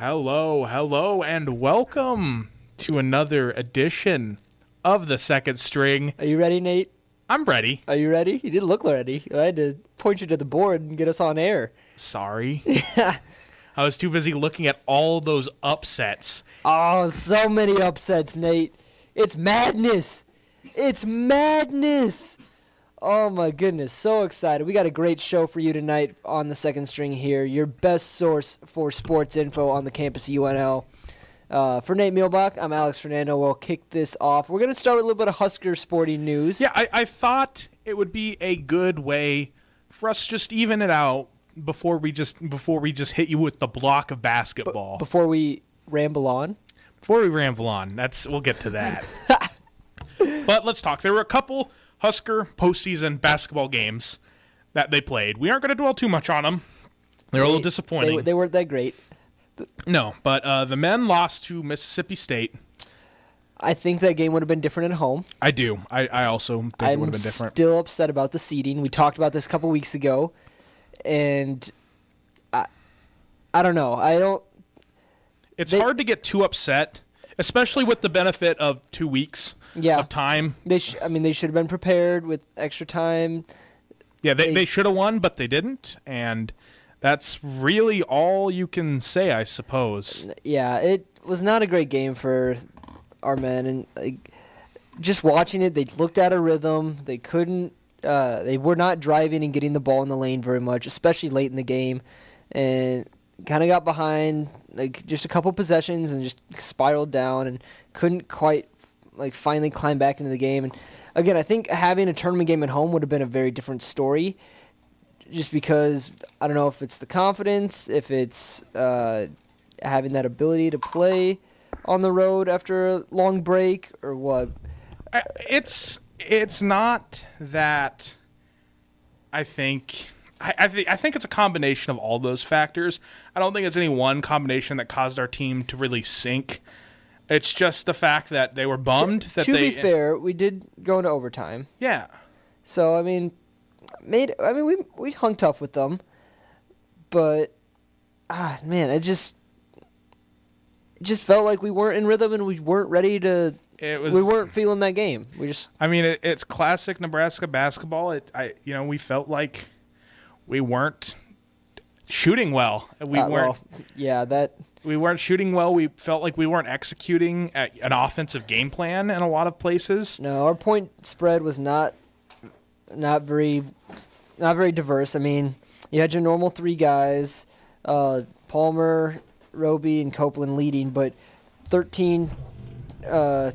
Hello, and welcome to another edition of the Second String. Are you ready, Nate? I'm ready. Are you ready? You didn't look ready. I had to point you to the board and get us on air. Sorry. I was too busy looking at all those upsets. Oh, so many upsets, Nate. It's madness. It's madness. Oh, my goodness. So excited. We got a great show for you tonight on the Second String here, your best source for sports info on the campus of UNL. For Nate Mielbach, I'm Alex Fernando. We'll kick this off. We're going to start with a little bit of Husker sporting news. Yeah, I thought it would be a good way for us to just even it out before we just hit you with the block of basketball. Before we ramble on? Before we ramble on. We'll get to that. But let's talk. There were a couple Husker postseason basketball games that they played. We aren't going to dwell too much on them. They're a little disappointing. They weren't that great. No, but the men lost to Mississippi State. I think that game would have been different at home. I do. I also think it would have been different. I'm still upset about the seeding. We talked about this a couple weeks ago, and I don't know. It's hard to get too upset, especially with the benefit of 2 weeks of time. They should have been prepared with extra time. Yeah, they should have won, but they didn't, and that's really all you can say, I suppose. Yeah, it was not a great game for our men, and just watching it, they looked out of rhythm. They couldn't. They were not driving and getting the ball in the lane very much, especially late in the game, and kind of got behind just a couple possessions and just spiraled down and couldn't quite finally climb back into the game. And again, I think having a tournament game at home would have been a very different story. Just because I don't know if it's the confidence, if it's having that ability to play on the road after a long break, or what. It's not that. I think it's a combination of all those factors. I don't think it's any one combination that caused our team to really sink. It's just the fact that they were bummed that to be fair, we did go into overtime. Yeah. So we hung tough with them, but man, it just felt like we weren't in rhythm and we weren't ready to. We weren't feeling that game. It's classic Nebraska basketball. We felt like we weren't shooting well. We weren't shooting well. We felt like we weren't executing an offensive game plan in a lot of places. No, our point spread was not very diverse. I mean, you had your normal three guys, Palmer, Roby, and Copeland leading, but 13, 10,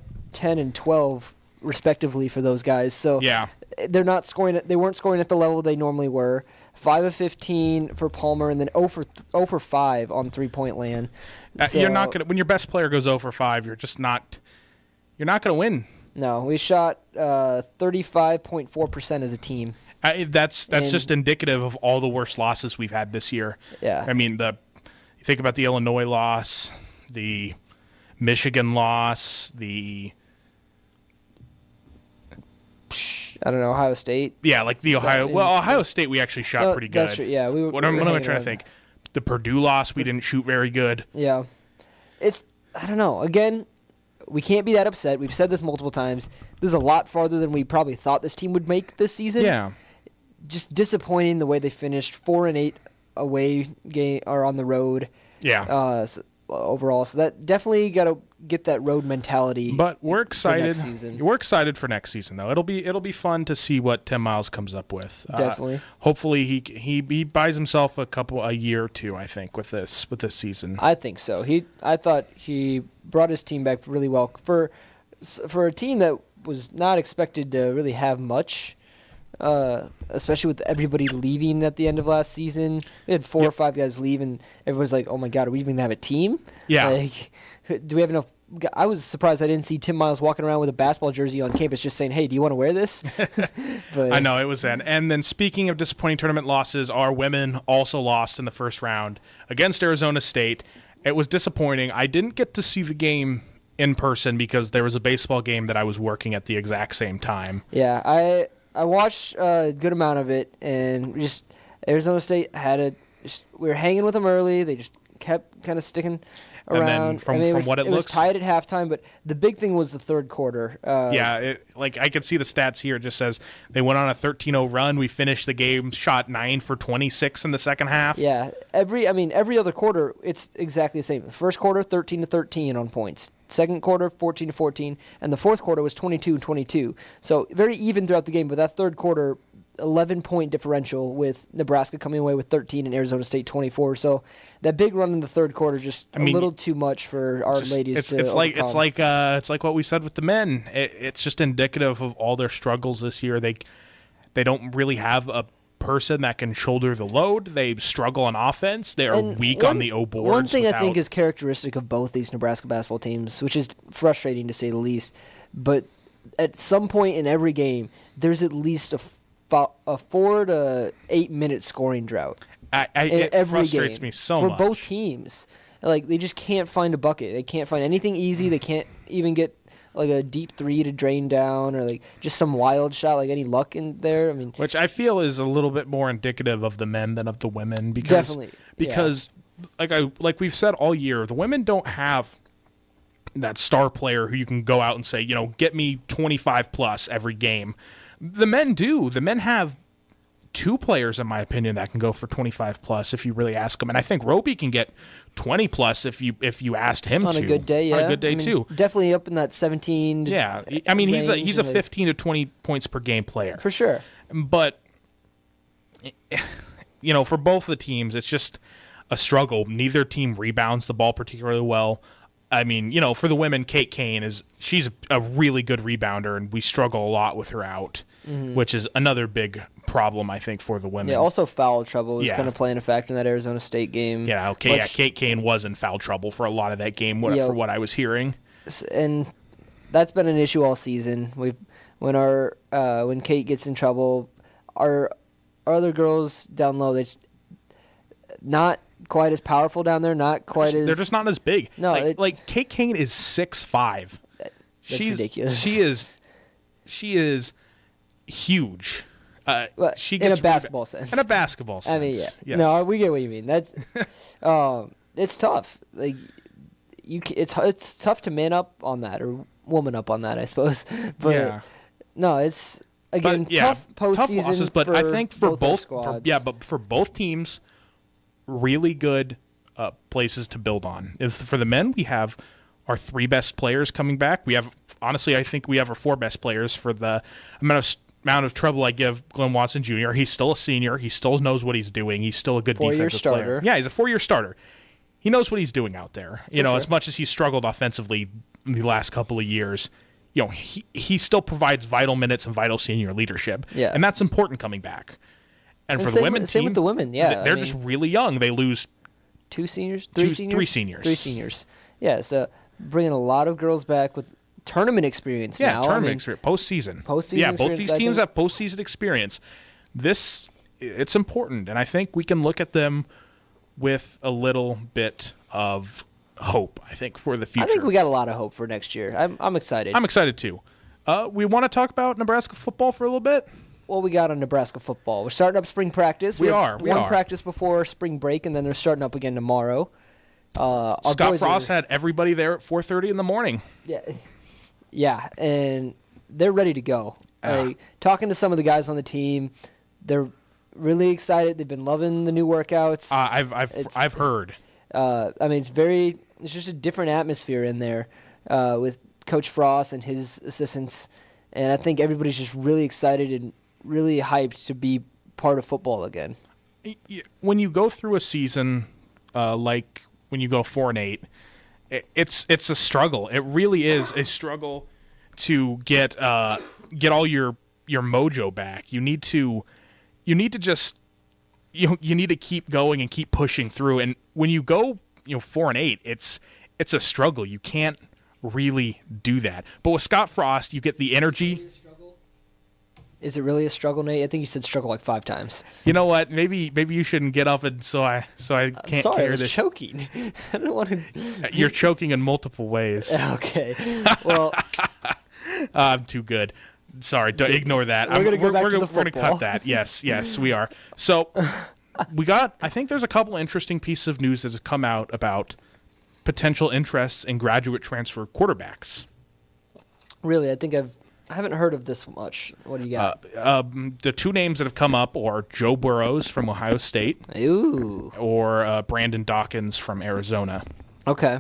and 12 respectively for those guys. So yeah, they're not scoring. They weren't scoring at the level they normally were. 5 of 15 for Palmer, and then 0 for 5 on 3-point land. So, you're not gonna, when your best player goes 0 for 5, you're not gonna win. No, we shot 35.4% as a team. That's just indicative of all the worst losses we've had this year. Yeah. I mean, you think about the Illinois loss, the Michigan loss, I don't know, Ohio State. Yeah, like the Ohio. Well, Ohio State we actually shot pretty good. That's true. Yeah, what am I trying to think? The Purdue loss we didn't shoot very good. Yeah, I don't know. Again, we can't be that upset. We've said this multiple times. This is a lot farther than we probably thought this team would make this season. Yeah. Just disappointing the way they finished 4-8 away game or on the road. Yeah. Overall, so that definitely got to get that road mentality. But we're excited. For next season. We're excited for next season, though. It'll be fun to see what Tim Miles comes up with. Definitely. Hopefully, he buys himself a year or two. I think with this season. I think so. I thought he brought his team back really well for a team that was not expected to really have much. Especially with everybody leaving at the end of last season. We had 4 or 5 guys leave, and everyone's like, oh my God, are we even going to have a team? Yeah. Do we have enough? I was surprised I didn't see Tim Miles walking around with a basketball jersey on campus just saying, hey, do you want to wear this? I know, it was then. And then speaking of disappointing tournament losses, our women also lost in the first round against Arizona State. It was disappointing. I didn't get to see the game in person because there was a baseball game that I was working at the exact same time. Yeah, I watched a good amount of it, and Arizona State we were hanging with them early. They just kept kind of sticking around. And then from what it looks, was tied at halftime, but the big thing was the third quarter. I could see the stats here. It just says they went on a 13-0 run. We finished the game, shot 9 for 26 in the second half. Yeah, every other quarter, it's exactly the same. The first quarter, 13-13 on points. Second quarter, 14-14, and the fourth quarter was 22-22. So very even throughout the game, but that third quarter, 11-point differential with Nebraska coming away with 13 and Arizona State 24. So that big run in the third quarter just a little too much for our ladies to overcome. It's like what we said with the men. It's just indicative of all their struggles this year. They don't really have a person that can shoulder the load. They struggle on offense. They are weak on the O boards. One thing I think is characteristic of both these Nebraska basketball teams, which is frustrating to say the least, but at some point in every game, there's at least a 4 to 8 minute scoring drought. It frustrates me so much. For both teams. Like, they just can't find a bucket. They can't find anything easy. They can't even get like a deep three to drain down or like just some wild shot, like any luck in there. I mean, which I feel is a little bit more indicative of the men than of the women because like we've said all year, the women don't have that star player who you can go out and say, get me 25 plus every game. The men do. The men have 2 players, in my opinion, that can go for 25 plus if you really ask them. And I think Roby can get 20 plus if you asked him on to. A good day, yeah. On a good day, too. Definitely up in that 17. Yeah. I mean, he's a 15 to 20 points per game player. For sure. But, for both the teams, it's just a struggle. Neither team rebounds the ball particularly well. I mean, for the women, Kate Kane she's a really good rebounder, and we struggle a lot with her out, which is another big problem, I think, for the women. Yeah, also foul trouble is going to play in effect in that Arizona State game. Yeah, okay, Kate Kane was in foul trouble for a lot of that game, for what I was hearing. And that's been an issue all season. When Kate gets in trouble, our other girls down low, they're not quite as powerful down there, not quite as... They're just not as big. No, like Kate Kane is 6'5". She's ridiculous. She is huge. She gets in a basketball sense. In a basketball sense. I mean, yeah. Yes. No, we get what you mean. That's it's tough. Like it's tough to man up on that or woman up on that, I suppose. But no, it's again tough postseason. Tough losses, but I think for both for both teams, really good places to build on. For the men, we have our 3 best players coming back. We have, honestly, I think we have our 4 best players for the amount of trouble I give Glenn Watson Jr. He's still a senior. He still knows what he's doing. He's still a good defensive player. Yeah, he's a 4-year starter. He knows what he's doing out there. As much as he's struggled offensively in the last couple of years, he still provides vital minutes and vital senior leadership. Yeah. And that's important coming back. And for the women same with the women, yeah. They're just really young. They lose 2 seniors? 3 seniors? 3 seniors. 3 seniors. Yeah, so bringing a lot of girls back with tournament experience now. Yeah, tournament experience. Postseason. Yeah, both these teams have postseason experience. It's important, and I think we can look at them with a little bit of hope, I think, for the future. I think we got a lot of hope for next year. I'm excited. I'm excited, too. We want to talk about Nebraska football for a little bit? What we got on Nebraska football? We're starting up spring practice. We are. One practice before spring break, and then they're starting up again tomorrow. Scott Frost had everybody there at 4:30 in the morning. Yeah, and they're ready to go. Talking to some of the guys on the team, they're really excited. They've been loving the new workouts. I've heard. I mean, it's just a different atmosphere in there with Coach Frost and his assistants, and I think everybody's just really excited and really hyped to be part of football again. When you go through a season like when you go 4-8, it's a struggle. It really is a struggle to get all your mojo back. You need to just you need to keep going and keep pushing through. And when you go 4-8, it's a struggle. You can't really do that. But with Scott Frost, you get the energy. Is it really a struggle, Nate? I think you said struggle like 5 times. You know what? Maybe you shouldn't get up and so I can't. Sorry, I was choking. I don't want to. You're choking in multiple ways. Okay. Well, I'm too good. Sorry, ignore that. We're gonna go back to the football. We're gonna cut that. Yes, we are. So I think there's a couple interesting pieces of news that has come out about potential interests in graduate transfer quarterbacks. Really? I haven't heard of this much. What do you got? The two names that have come up are Joe Burrows from Ohio State. Ooh. Or Brandon Dawkins from Arizona. Okay.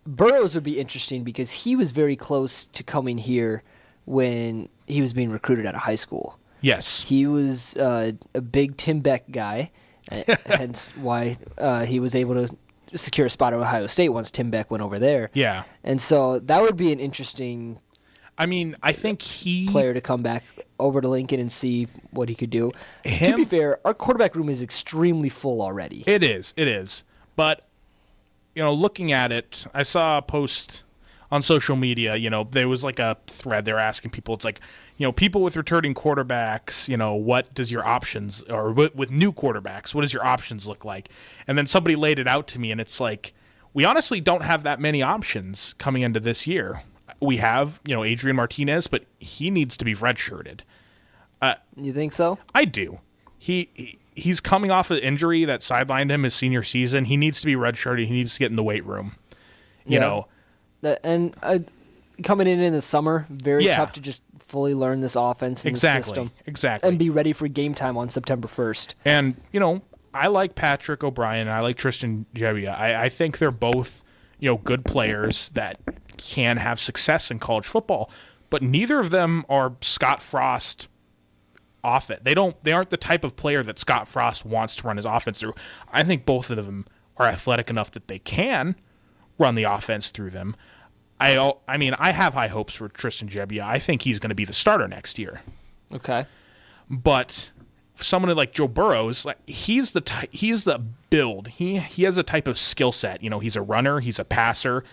Burrows would be interesting because he was very close to coming here when he was being recruited out of high school. Yes. He was a big Tim Beck guy, hence why he was able to secure a spot at Ohio State once Tim Beck went over there. Yeah. And so that would be an interesting I think player to come back over to Lincoln and see what he could do. To be fair, our quarterback room is extremely full already. It is. But, looking at it, I saw a post on social media, there was like a thread they're asking people. It's like, people with returning quarterbacks, what does your options, or with new quarterbacks, what does your options look like? And then somebody laid it out to me, and it's like, we honestly don't have that many options coming into this year. We have, Adrian Martinez, but he needs to be redshirted. You think so? I do. He's coming off an injury that sidelined him his senior season. He needs to be redshirted. He needs to get in the weight room. You know. And coming in the summer, very tough to just fully learn this offense and the system. Exactly. And be ready for game time on September 1st. And, I like Patrick O'Brien and I like Tristan Gebbia. I think they're both, good players that can have success in college football, but neither of them are Scott Frost off it. They aren't the type of player that Scott Frost wants to run his offense through. I think both of them are athletic enough that they can run the offense through them. I have high hopes for Tristan Gebbia. I think he's going to be the starter next year. Okay. But someone like Joe Burrows, he's the build. He has a type of skill set. He's a runner, he's a passer.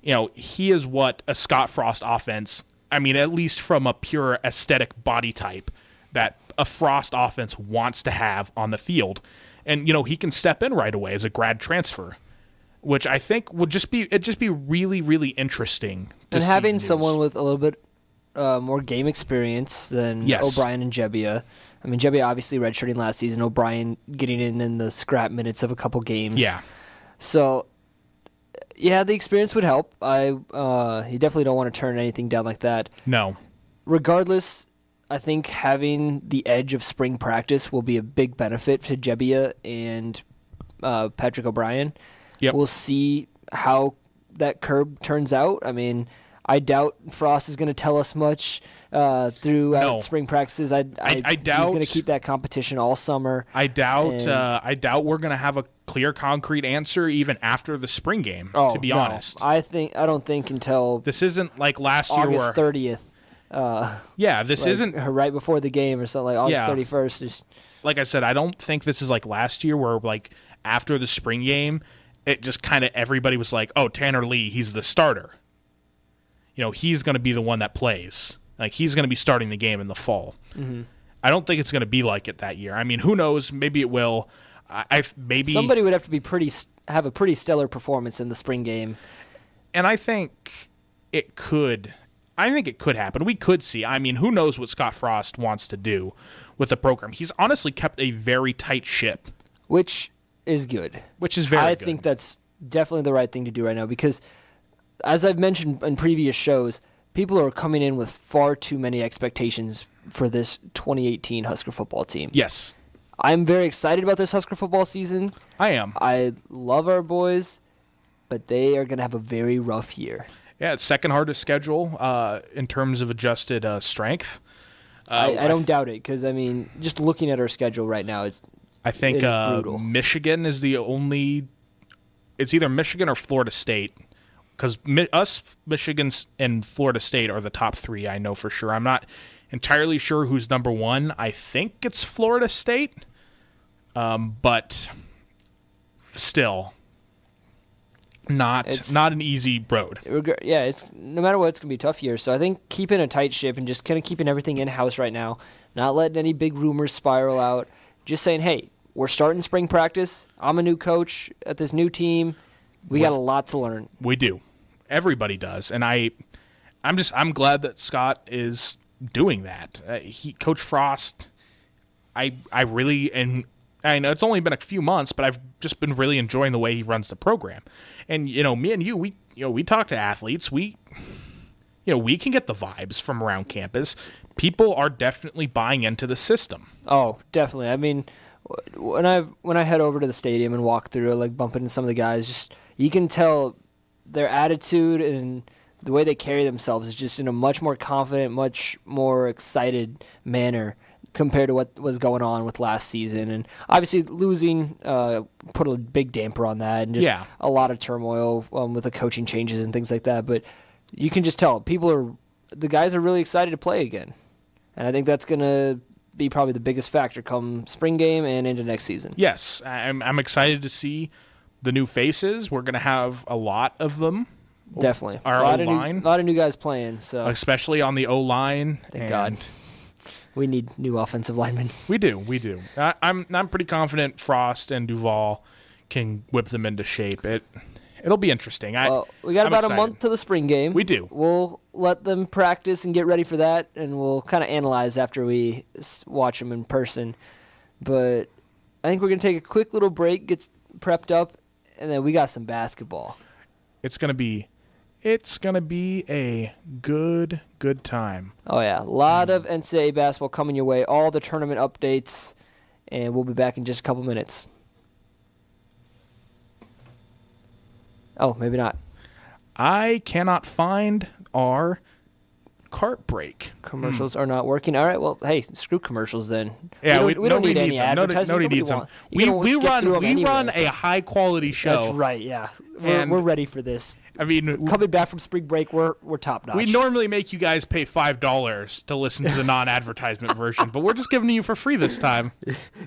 He is what a Scott Frost offense, at least from a pure aesthetic body type, that a Frost offense wants to have on the field. And, he can step in right away as a grad transfer, which I think would just be really, really interesting to and see having news. Someone with a little bit more game experience than O'Brien and Gebbia. Gebbia obviously redshirting last season, O'Brien getting in the scrap minutes of a couple games. Yeah. So, yeah, the experience would help. You definitely don't want to turn anything down like that. No. Regardless, I think having the edge of spring practice will be a big benefit to Gebbia and Patrick O'Brien. Yep. We'll see how that curve turns out. I doubt Frost is going to tell us much throughout spring practices. I doubt he's going to keep that competition all summer. I doubt we're going to have a clear, concrete answer even after the spring game. To be honest, I don't think until this isn't like last August year, August 30th. This isn't right before the game or something, like August 31st. Like I said, I don't think this is like last year where after the spring game, it just kind of everybody was like, "Oh, Tanner Lee, he's the starter. He's going to be the one that plays. He's going to be starting the game in the fall." Mm-hmm. I don't think it's going to be like it that year. Who knows? Maybe it will. Maybe somebody would have to be have a pretty stellar performance in the spring game. And I think it could. I think it could happen. We could see. Who knows what Scott Frost wants to do with the program? He's honestly kept a very tight ship, which is good. Which is very good. I think that's definitely the right thing to do right now because, as I've mentioned in previous shows, people are coming in with far too many expectations for this 2018 Husker football team. Yes. I'm very excited about this Husker football season. I am. I love our boys, but they are going to have a very rough year. Yeah, it's second hardest schedule in terms of adjusted strength. I don't doubt it because, just looking at our schedule right now, I think Michigan is the only – it's either Michigan or Florida State because Michigan and Florida State are the top three, I know for sure. I'm not entirely sure who's number one. I think it's Florida State, but still not an easy road. Yeah, it's no matter what, it's going to be a tough year. So I think keeping a tight ship and just kind of keeping everything in-house right now, not letting any big rumors spiral out, just saying, hey, we're starting spring practice. I'm a new coach at this new team. We got a lot to learn. We do. Everybody does. And I'm glad that Scott is doing that. Coach Frost, I really, and I know it's only been a few months, but I've just been really enjoying the way he runs the program. And me and you, we talk to athletes. We can get the vibes from around campus. People are definitely buying into the system. Oh, definitely. I mean, when I head over to the stadium and walk through, like bumping into some of the guys, just you can tell their attitude and the way they carry themselves is just in a much more confident, much more excited manner compared to what was going on with last season. And obviously losing put a big damper on that, and just a lot of turmoil with the coaching changes and things like that. But you can just tell the guys are really excited to play again. And I think that's going to be probably the biggest factor come spring game and into next season. Yes, I'm excited to see the new faces. We're going to have a lot of them. Definitely. Our O-line. A lot of new guys playing. So especially on the O-line. Thank God. We need new offensive linemen. We do. I'm pretty confident Frost and Duval can whip them into shape. It'll be interesting. We got about a month to the spring game. We do. We'll let them practice and get ready for that, and we'll kind of analyze after we watch them in person. But I think we're going to take a quick little break, get prepped up, and then we got some basketball. It's going to be a good time. Oh, yeah. A lot of NCAA basketball coming your way, all the tournament updates, and we'll be back in just a couple minutes. Oh, maybe not. I cannot find our cart break. Commercials are not working. All right, well, hey, screw commercials then. Yeah, we don't need any advertising. Nobody needs them. We run a high-quality show. That's right, yeah. We're ready for this. I mean, coming back from spring break, we're top notch. We normally make you guys pay $5 to listen to the non-advertisement version, but we're just giving you for free this time.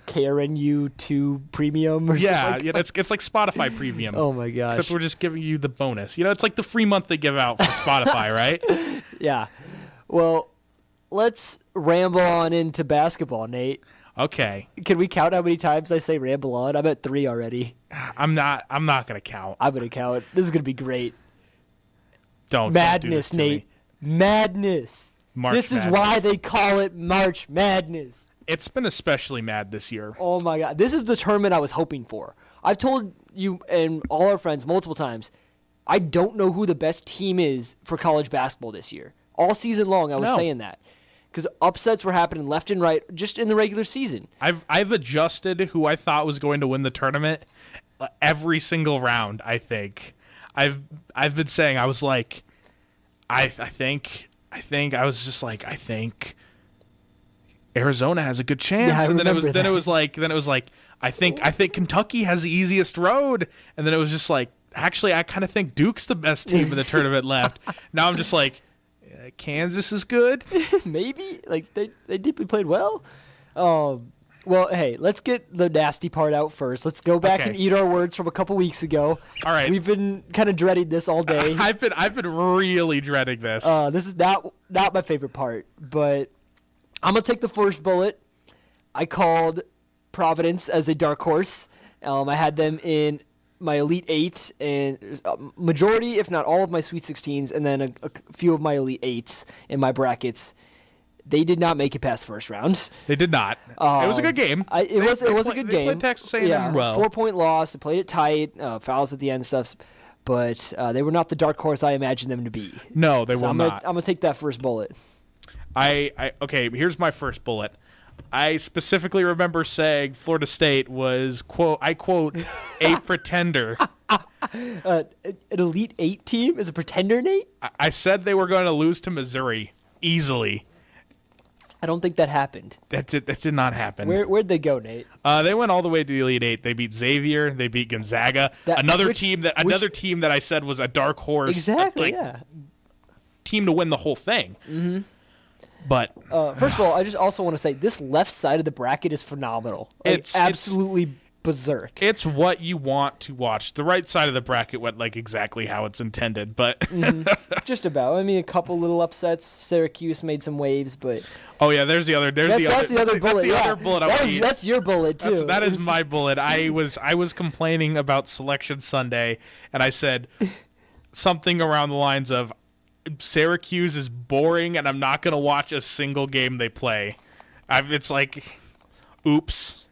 KRNU2 Premium or something like that. It's like Spotify Premium. Oh my gosh. Except we're just giving you the bonus. It's like the free month they give out for Spotify, right? Yeah. Well, let's ramble on into basketball, Nate. Okay. Can we count how many times I say ramble on? I'm at 3 already. I'm not gonna count. I'm gonna count. This is gonna be great. Madness, don't do Nate. Madness. This is why they call it March Madness. It's been especially mad this year. Oh my God. This is the tournament I was hoping for. I've told you and all our friends multiple times, I don't know who the best team is for college basketball this year. All season long I was saying that. Because upsets were happening left and right just in the regular season. I've adjusted who I thought was going to win the tournament every single round, I think. I've been saying, I was like, I think Arizona has a good chance. Yeah, and then it was like I think Kentucky has the easiest road. And then it was just like, actually I kind of think Duke's the best team in the tournament left. Now I'm just like, Kansas is good. Maybe. Like they deeply played well. Well, hey, let's get the nasty part out first. Let's go back and eat our words from a couple weeks ago. All right. We've been kind of dreading this all day. I've been really dreading this. This is not my favorite part, but I'm going to take the first bullet. I called Providence as a dark horse. I had them in my Elite Eight, and majority, if not all of my Sweet 16s, and then a few of my Elite Eights in my brackets. They did not make it past the first round. They did not. It was a good game. It was a good game. They played Texas A&M well. 4-point loss. They played it tight. Fouls at the end and stuff. But they were not the dark horse I imagined them to be. No, they were not. I'm going to take that first bullet. Okay, here's my first bullet. I specifically remember saying Florida State was, I quote, a pretender. An Elite Eight team is a pretender, Nate? I said they were going to lose to Missouri easily. I don't think that happened. That did not happen. Where'd they go, Nate? They went all the way to the Elite Eight. They beat Xavier. They beat Gonzaga. Another team that I said was a dark horse. Exactly. Yeah. Team to win the whole thing. Mm-hmm. But first of all, I just also want to say this left side of the bracket is phenomenal. It's absolutely berserk. It's what you want to watch. The right side of the bracket went like exactly how it's intended, but just about. I mean, a couple little upsets. Syracuse made some waves, but oh yeah, there's the other. That's the other bullet. Other bullet. That's your bullet too. That is my bullet. I was complaining about Selection Sunday, and I said something around the lines of Syracuse is boring, and I'm not going to watch a single game they play. It's like, oops.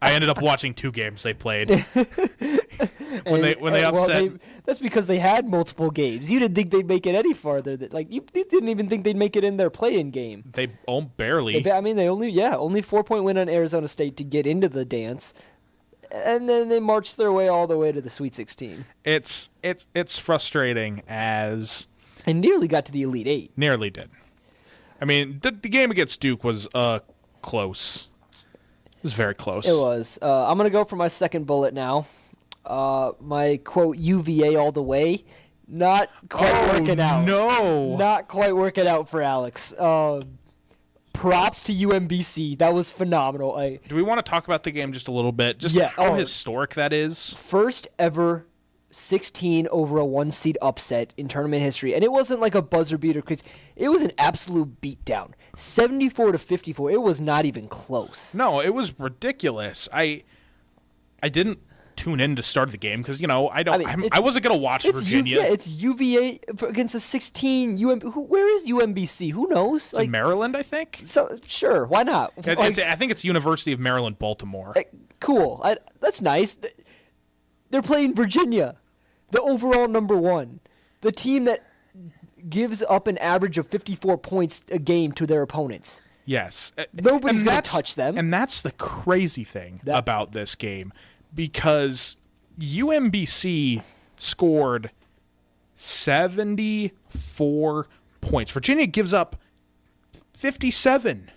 I ended up watching 2 games they played. when they upset. That's because they had multiple games. You didn't think they'd make it any farther. You didn't even think they'd make it in their play-in game. They barely. They only 4-point win on Arizona State to get into the dance. And then they marched their way all the way to the Sweet 16. It's frustrating as... And nearly got to the Elite Eight. Nearly did. I mean, the game against Duke was close. It was very close. It was. I'm going to go for my second bullet now. My, quote, UVA all the way. Not quite working out. No. Not quite working out for Alex. Props to UMBC. That was phenomenal. Do we want to talk about the game just a little bit? Just how historic that is? First ever 16 over a 1-seed upset in tournament history. And it wasn't like a buzzer beater. It was an absolute beatdown. 74-54. It was not even close. No, it was ridiculous. I didn't tune in to start the game because, I wasn't going to watch Virginia. It's UVA against a 16 where is UMBC? Who knows? It's in Maryland, I think. So sure, why not? I think it's University of Maryland, Baltimore. Cool. That's nice. They're playing Virginia, the overall number 1, the team that gives up an average of 54 points a game to their opponents. Yes. Nobody's going to touch them. And that's the crazy thing about this game. Because UMBC scored 74 points. Virginia gives up 57.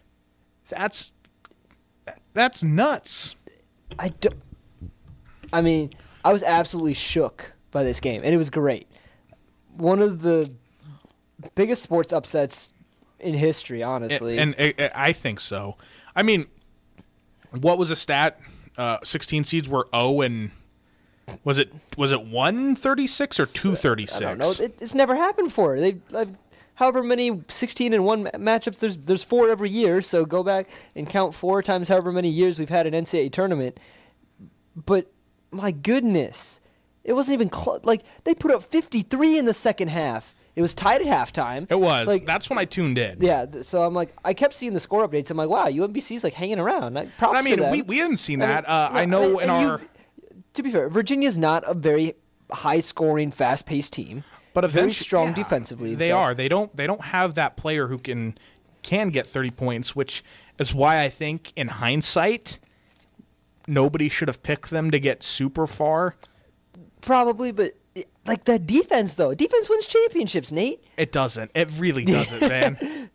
That's nuts. I was absolutely shook by this game, and it was great. One of the biggest sports upsets in history, honestly. And I think so. I mean, what was a stat? 16 seeds were 0 and was it 136 or 236? I don't know. It's never happened before. However many 16 and 1 matchups. There's 4 every year. So go back and count 4 times however many years we've had an NCAA tournament. But my goodness, it wasn't even close. Like they put up 53 in the second half. It was tied at halftime. It was. That's when I tuned in. Yeah, so I'm like, I kept seeing the score updates. I'm like, wow, UMBC's like hanging around. Props to them. we hadn't seen that. I know in our... To be fair, Virginia's not a very high-scoring, fast-paced team. But very strong defensively. They are. They don't have that player who can get 30 points, which is why I think in hindsight, nobody should have picked them to get super far. Probably, but... Like that defense, though. Defense wins championships, Nate. It doesn't. It really doesn't, man.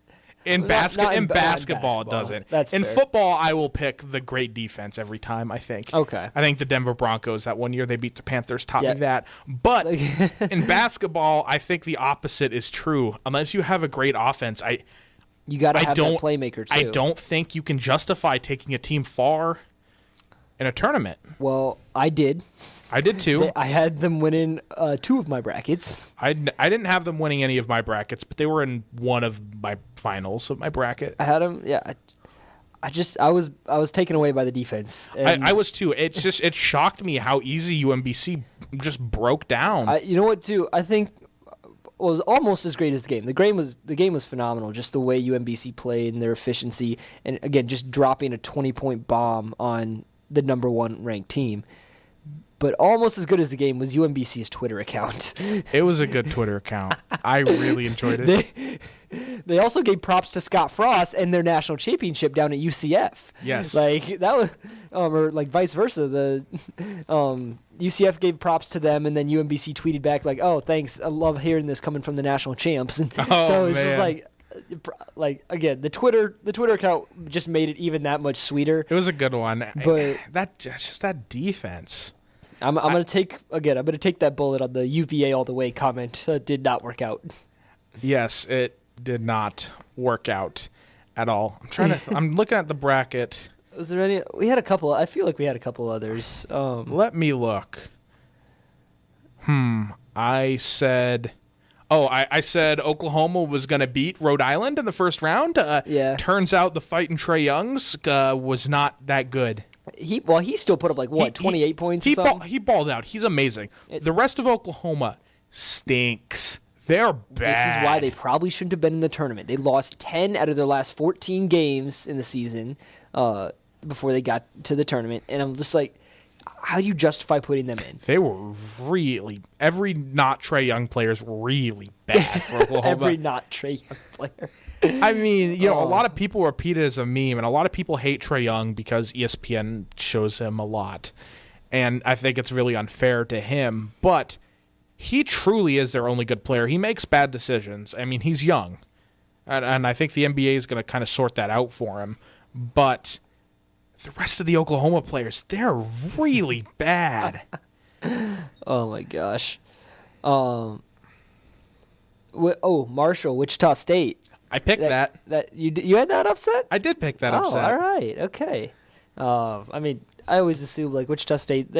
In basketball, it doesn't. That's in fair. football, I will pick the great defense every time, I think. Okay. I think the Denver Broncos, that one year they beat the Panthers, taught me that. But in basketball, I think the opposite is true. Unless you have a great offense, you got to have that playmaker, too. I don't think you can justify taking a team far in a tournament. Well, I did. I did too. I had them winning 2 of my brackets. I didn't have them winning any of my brackets, but they were in one of my finals of my bracket. I had them. Yeah, I was taken away by the defense. I was too. It shocked me how easy UMBC just broke down. You know what? Too, I think was almost as great as the game. The game was phenomenal. Just the way UMBC played and their efficiency, and again, just dropping a 20-point bomb on the number 1 ranked team. But almost as good as the game was UMBC's Twitter account. It was a good Twitter account. I really enjoyed it. They also gave props to Scott Frost and their national championship down at UCF. Yes. Like that was, or like vice versa. The UCF gave props to them, and then UMBC tweeted back like, "Oh, thanks. I love hearing this coming from the national champs." And so it's just like again, the Twitter account just made it even that much sweeter. It was a good one. But just that defense. I'm gonna take that bullet on the UVA all the way comment. That did not work out. Yes, it did not work out at all. I'm looking at the bracket. Was there any? We had a couple. I feel like we had a couple others. Let me look. I said Oklahoma was going to beat Rhode Island in the first round. Yeah. Turns out the fight in Trae Young's was not that good. He still put up 28 points or something? He balled out. He's amazing. The rest of Oklahoma stinks. They're bad. This is why they probably shouldn't have been in the tournament. They lost 10 out of their last 14 games in the season. before they got to the tournament, and I'm just like, how do you justify putting them in? They were really every not Trae Young player is really bad for Oklahoma. Every not Trae Young player. I mean, a lot of people repeat it as a meme, and a lot of people hate Trae Young because ESPN shows him a lot, and I think it's really unfair to him. But he truly is their only good player. He makes bad decisions. I mean, he's young, and I think the NBA is going to kind of sort that out for him. But the rest of the Oklahoma players, they're really bad. Oh my gosh. Marshall, Wichita State. I picked that. That you had that upset? I did pick that upset. Oh, all right, okay. I mean, I always assume like Wichita State,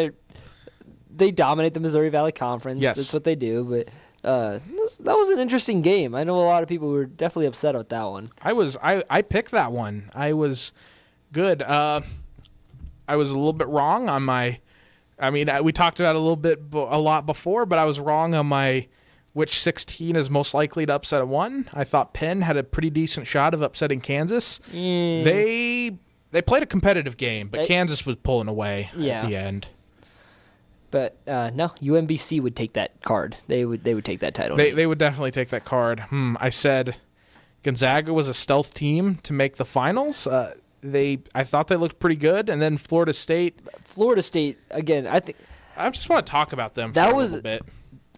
they dominate the Missouri Valley Conference. Yes, that's what they do. But that was an interesting game. I know a lot of people were definitely upset with that one. I picked that one. I was good. I was a little bit wrong on my. I mean, we talked about it a lot before, but I was wrong on my. Which 16 is most likely to upset one? I thought Penn had a pretty decent shot of upsetting Kansas. They played a competitive game, but Kansas was pulling away at the end. But no, UMBC would take that card. They would take that title. They would definitely take that card. I said Gonzaga was a stealth team to make the finals. I thought they looked pretty good, and then Florida State. Again, I think I just want to talk about them for a little bit.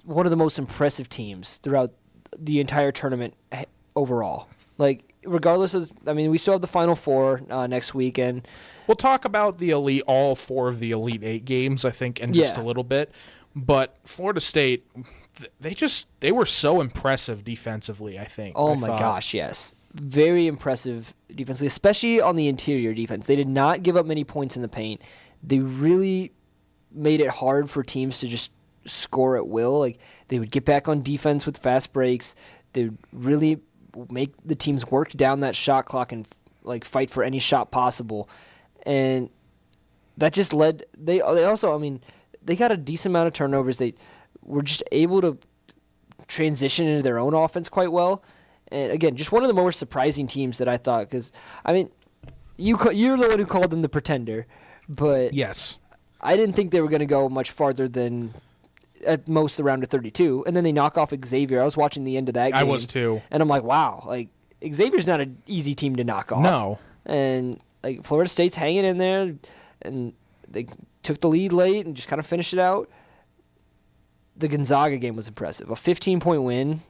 One of the most impressive teams throughout the entire tournament overall. Like, regardless of, I mean, we still have the Final Four next weekend. We'll talk about all 4 of the Elite 8 games, I think, in just a little bit. But Florida State, they were so impressive defensively, I think. Oh my gosh, yes. Very impressive defensively, especially on the interior defense. They did not give up many points in the paint. They really made it hard for teams to just score at will. Like, they would get back on defense with fast breaks. They would really make the teams work down that shot clock and like fight for any shot possible. And that just led they also, I mean, they got a decent amount of turnovers. They were just able to transition into their own offense quite well. And again, just one of the more surprising teams that I thought, because I mean, you're the one who called them the pretender, but yes, I didn't think they were going to go much farther than at most the round of 32, and then they knock off Xavier. I was watching the end of that game. I was too. And I'm like, wow, like Xavier's not an easy team to knock off. No. And like Florida State's hanging in there, and they took the lead late and just kind of finished it out. The Gonzaga game was impressive. A 15-point win.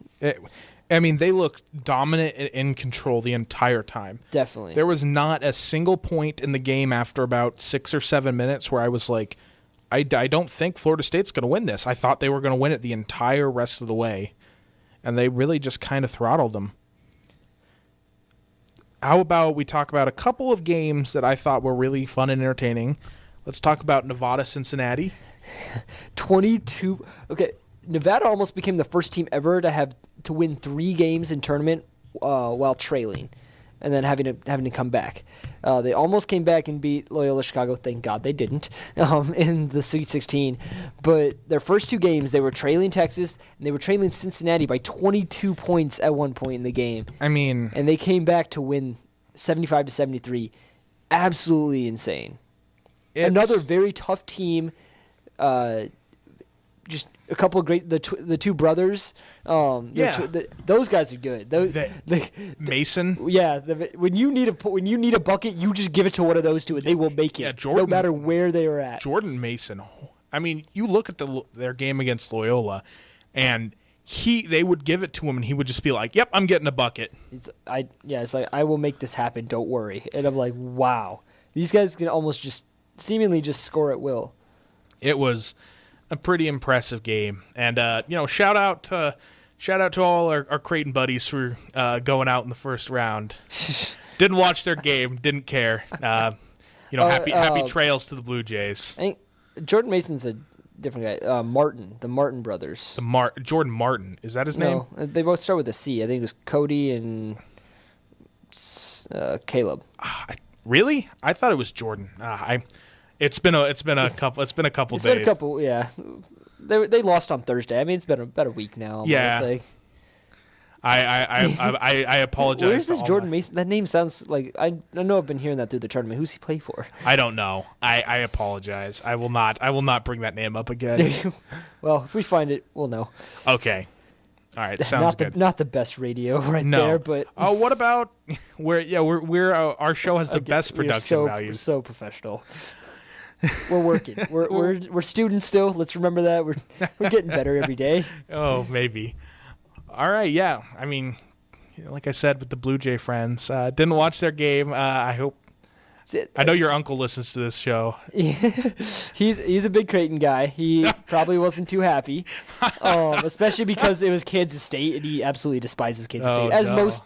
I mean, they looked dominant and in control the entire time. Definitely. There was not a single point in the game after about 6 or 7 minutes where I was like, I don't think Florida State's going to win this. I thought they were going to win it the entire rest of the way, and they really just kind of throttled them. How about we talk about a couple of games that I thought were really fun and entertaining? Let's talk about Nevada-Cincinnati. 22. Okay, Nevada almost became the first team ever to win 3 games in tournament while trailing, and then having to come back. They almost came back and beat Loyola Chicago. Thank God they didn't in the Sweet 16. But their first 2 games, they were trailing Texas, and they were trailing Cincinnati by 22 points at one point in the game. I mean... And they came back to win 75-73. Absolutely insane. Another very tough team. Just a couple of great... The 2 brothers... those guys are good. Mason. Yeah, when you need a bucket, you just give it to one of those 2, and they will make it. Yeah, Jordan, no matter where they are at. Jordan Mason. I mean, you look at their game against Loyola, and they would give it to him, and he would just be like, "Yep, I'm getting a bucket." It's like, I will make this happen. Don't worry. And I'm like, wow, these guys can almost just seemingly just score at will. It was a pretty impressive game, and shout out to all our Creighton buddies for going out in the first round. Didn't watch their game, didn't care. Happy trails to the Blue Jays. I think Jordan Mason's a different guy. Martin, the Martin brothers. Jordan Martin, is that his name? No, they both start with a C. I think it was Cody and Caleb. Really? I thought it was Jordan. It's been a couple days. It's been a couple, yeah. They lost on Thursday. I mean, it's been about a week now. Yeah. I apologize. Where's this Jordan Mason? That name sounds like I know I've been hearing that through the tournament. Who's he play for? I don't know. I apologize. I will not bring that name up again. Well, if we find it, we'll know. Okay. All right. Sounds good. Not the best radio there, but what about we're our show has the best production values. So professional. We're working. We're students still. Let's remember that we're getting better every day. Oh, maybe. All right. Yeah. I mean, like I said with the Blue Jay friends, didn't watch their game. I know your uncle listens to this show. He's a big Creighton guy. He probably wasn't too happy, especially because it was Kansas State, and he absolutely despises Kansas State,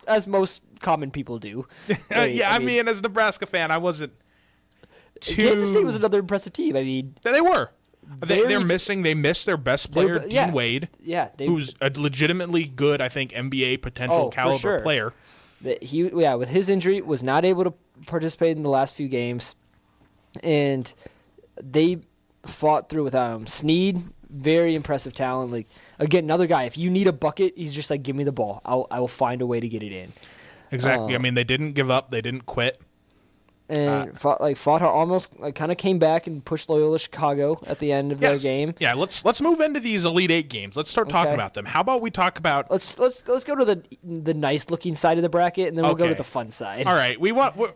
as most common people do. I mean, as a Nebraska fan, I wasn't. Kansas State was another impressive team. I mean, they were. They missed their best player, Dean Wade. Yeah, who's a legitimately good, I think, NBA potential caliber player. With his injury, was not able to participate in the last few games, and they fought through without him. Sneed, very impressive talent. Like, again, another guy. If you need a bucket, he's just like, give me the ball. I will find a way to get it in. Exactly. I mean, they didn't give up. They didn't quit. And fought hard, almost kind of came back and pushed Loyola Chicago at the end of their game. Yeah, let's move into these Elite Eight games. Let's start talking about them. How about we talk about? Let's go to the nice looking side of the bracket, and then we'll go to the fun side. All right,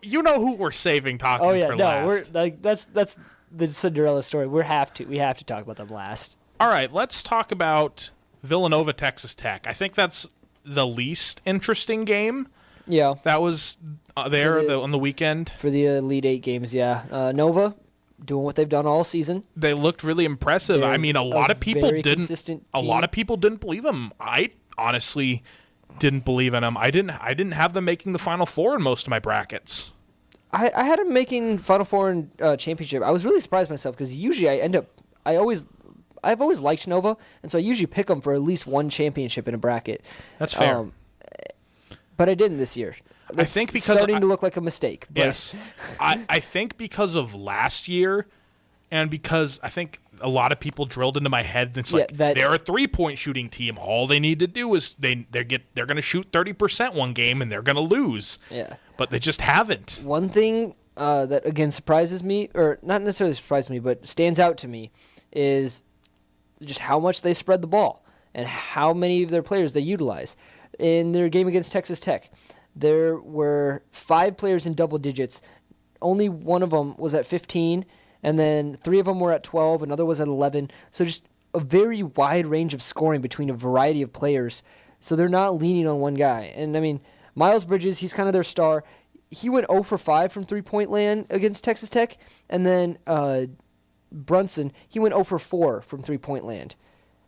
you know who we're saving talking for last. That's the Cinderella story. We have to talk about them last. All right, let's talk about Villanova Texas Tech. I think that's the least interesting game. Yeah, that was on the weekend for the Elite Eight games. Yeah, Nova doing what they've done all season. They looked really impressive. I mean, a lot of people didn't believe them. I honestly didn't believe in them. I didn't have them making the Final Four in most of my brackets. I had them making Final Four and championship. I was really surprised myself because usually I've always liked Nova, and so I usually pick them for at least one championship in a bracket. That's fair. But I didn't this year. I think because starting to look like a mistake. But. Yes, I think because of last year, and because I think a lot of people drilled into my head. It's they're a 3-point shooting team. All they need to do is they're going to shoot 30% one game and they're going to lose. Yeah, but they just haven't. One thing that again surprises me, or not necessarily surprises me, but stands out to me, is just how much they spread the ball and how many of their players they utilize. In their game against Texas Tech, there were 5 players in double digits. Only one of them was at 15, and then 3 of them were at 12, another was at 11. So just a very wide range of scoring between a variety of players. So they're not leaning on one guy. And, I mean, Miles Bridges, he's kind of their star. He went 0 for 5 from three-point land against Texas Tech. And then Brunson, he went 0 for 4 from three-point land.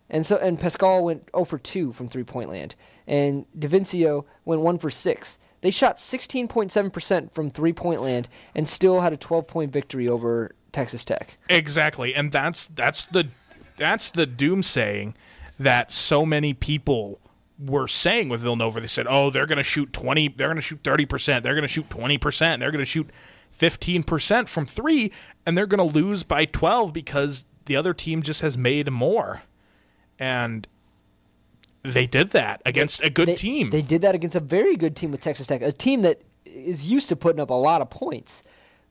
And Pascal went 0 for 2 from three-point land. And DaVincio went 1 for 6. They shot 16.7% from three-point land and still had a 12-point victory over Texas Tech. Exactly, and that's the doomsaying that so many people were saying with Villanova. They said, "Oh, they're going to shoot 20. They're going to shoot 30%. They're going to shoot 20%. They're going to shoot 15% from 3, and they're going to lose by 12 because the other team just has made more." And they did that against a good team. They did that against a very good team with Texas Tech, a team that is used to putting up a lot of points.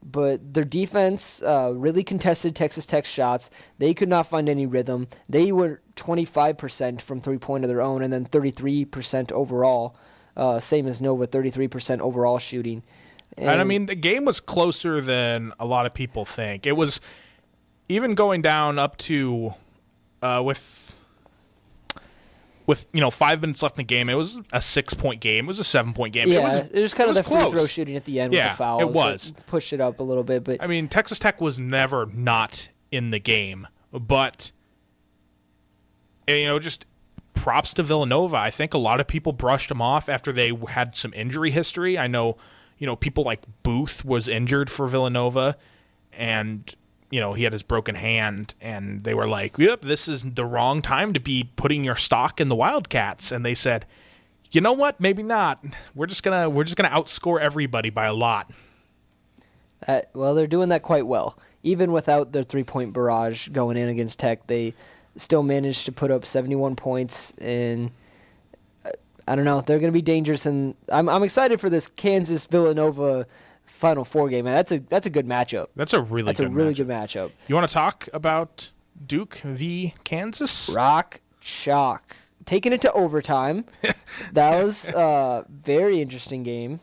But their defense really contested Texas Tech's shots. They could not find any rhythm. They were 25% from three-point of their own and then 33% overall, same as Nova, 33% overall shooting. And I mean, the game was closer than a lot of people think. It was even going down up to with 5 minutes left in the game, it was a 6-point game. It was a 7-point game. Yeah, it was kind of the free throw shooting at the end with the fouls. It was. It pushed it up a little bit. But I mean, Texas Tech was never not in the game. But, just props to Villanova. I think a lot of people brushed them off after they had some injury history. I know, people like Booth was injured for Villanova, and he had his broken hand, and they were like, "Yep, this is the wrong time to be putting your stock in the Wildcats." And they said, "You know what? Maybe not. We're just gonna outscore everybody by a lot." Well, they're doing that quite well. Even without their 3-point barrage going in against Tech, they still managed to put up 71 points in I don't know. They're going to be dangerous, and I'm excited for this Kansas-Villanova Final Four game. Man, that's a good matchup. That's a really good matchup. You want to talk about Duke v. Kansas? Rock chalk. Taking it to overtime. That was a very interesting game.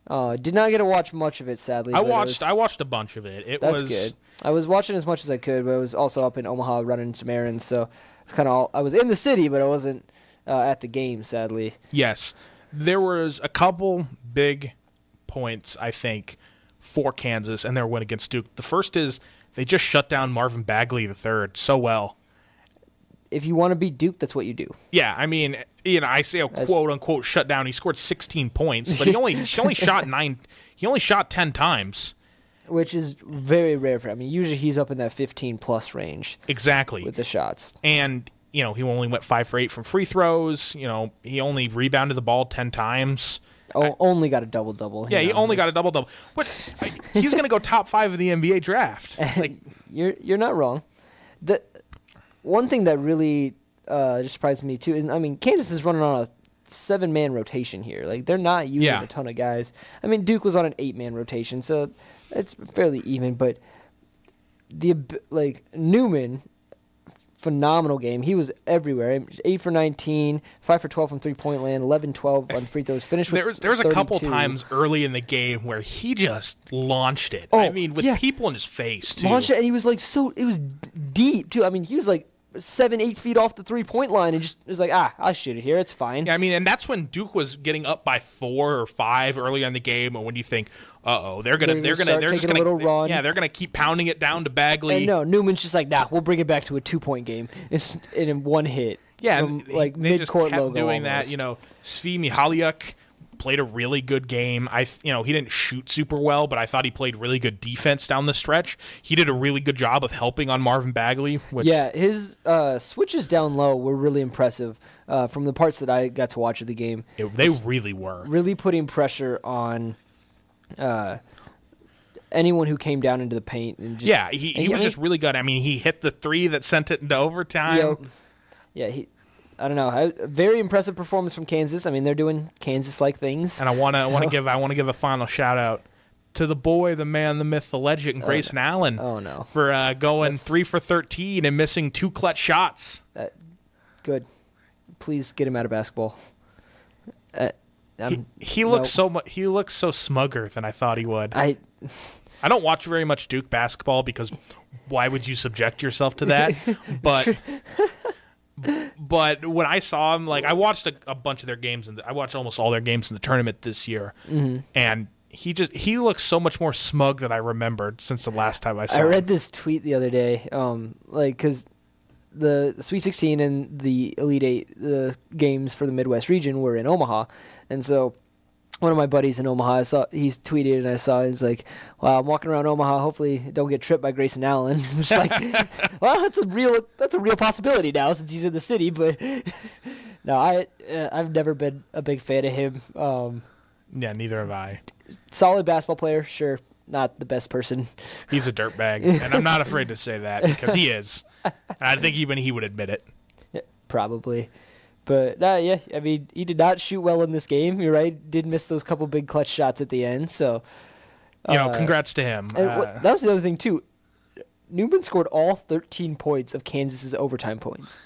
Did not get to watch much of it, sadly. I watched a bunch of it. That's good. I was watching as much as I could, but I was also up in Omaha running some errands, so it's kind of I was in the city, but I wasn't at the game, sadly. Yes. There was a couple big points, I think, for Kansas and their win against Duke. The first is they just shut down Marvin Bagley III so well. If you want to beat Duke, that's what you do. Yeah, I mean, I say a quote-unquote shutdown. He scored 16 points, but he only shot 9. He only shot 10 times. Which is very rare for him. I mean, usually he's up in that 15-plus range. Exactly. With the shots. And he only went 5 for 8 from free throws. He only rebounded the ball 10 times. Only got a double-double. Yeah, he only got a double-double. But he's going to go top 5 of the NBA draft. You're not wrong. The one thing that really just surprised me, too, and I mean, Kansas is running on a 7-man rotation here. Like, they're not using a ton of guys. I mean, Duke was on an 8-man rotation, so it's fairly even. But Newman, phenomenal game. He was everywhere. 8 for 19, 5 for 12 from three-point land, 11-12 on free throws. Finished with there was a couple times early in the game where he just launched it. I mean, with people in his face, too. Launched it, and he was it was deep, too. I mean, he was 7-8 feet off the three-point line and just was I'll shoot it here. It's fine. Yeah, I mean, and that's when Duke was getting up by 4 or 5 early in the game, and when you think, they're gonna little run. Yeah, they're gonna keep pounding it down to Bagley. And no, Newman's just nah, we'll bring it back to a 2-point game. It's in one hit. Yeah, from, they mid-court just kept logo doing almost. that. Svi Mihaliuk played a really good game. He didn't shoot super well, but I thought he played really good defense down the stretch. He did a really good job of helping on Marvin Bagley. His switches down low were really impressive from the parts that I got to watch of the game. They really were. Really putting pressure on anyone who came down into the paint. And just, he was just really good. I mean, he hit the 3 that sent it into overtime. I don't know. A very impressive performance from Kansas. I mean, they're doing Kansas-like things. And I want to give a final shout out to the boy, the man, the myth, the legend, Grayson Allen. Oh no! For going 3 for 13 and missing 2 clutch shots. Please get him out of basketball. He looks so smugger than I thought he would. I don't watch very much Duke basketball because why would you subject yourself to that? But when I saw him, I watched a bunch of their games, and I watched almost all their games in the tournament this year, and he looks so much more smug than I remembered since the last time I saw him. I read this tweet the other day, because the Sweet 16 and the Elite 8 the games for the Midwest region were in Omaha, and so one of my buddies in Omaha, he's tweeted, and I saw he's "Wow, I'm walking around Omaha. Hopefully, don't get tripped by Grayson Allen." I'm just well, that's a real possibility now since he's in the city. But no, I've never been a big fan of him. Yeah, neither have I. Solid basketball player, sure. Not the best person. He's a dirtbag, and I'm not afraid to say that because he is. And I think even he would admit it. Yeah, probably. But, I mean, he did not shoot well in this game. You're right. Did miss those couple big clutch shots at the end. So, congrats to him. And that was the other thing, too. Newman scored all 13 points of Kansas's overtime points.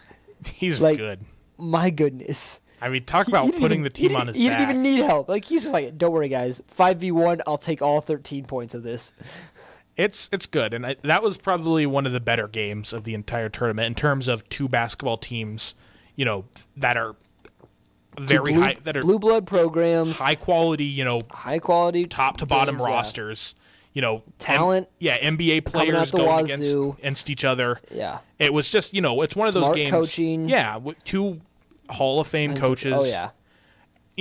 He's good. My goodness. I mean, talk about putting the team on his back. He didn't even need help. He's just don't worry, guys. 5v1, I'll take all 13 points of this. It's good, and that was probably one of the better games of the entire tournament in terms of 2 basketball teams, that are very high, that are blue blood programs, high quality, top to bottom games, rosters, talent. NBA players going against each other. Yeah, it was just it's one of those games. Coaching. Yeah, with 2 Hall of Fame coaches. Oh yeah.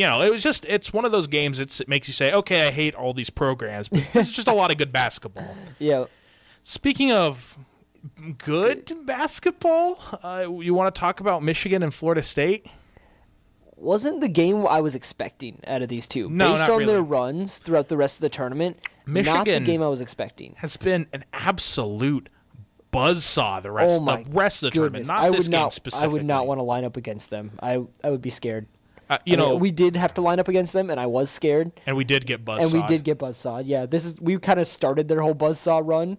It's one of those games. It makes you say, okay, I hate all these programs, but this is just a lot of good basketball. Yeah. Speaking of good basketball, you want to talk about Michigan and Florida State? Wasn't the game I was expecting out of these two. No, based not on really. their runs throughout the rest of the tournament, Michigan not the game I was expecting. Has been an absolute buzzsaw the rest of the tournament, not this game specifically. I would not want to line up against them. I would be scared. we did have to line up against them, and I was scared. And we did get buzzsawed. Yeah, we kind of started their whole buzzsaw run,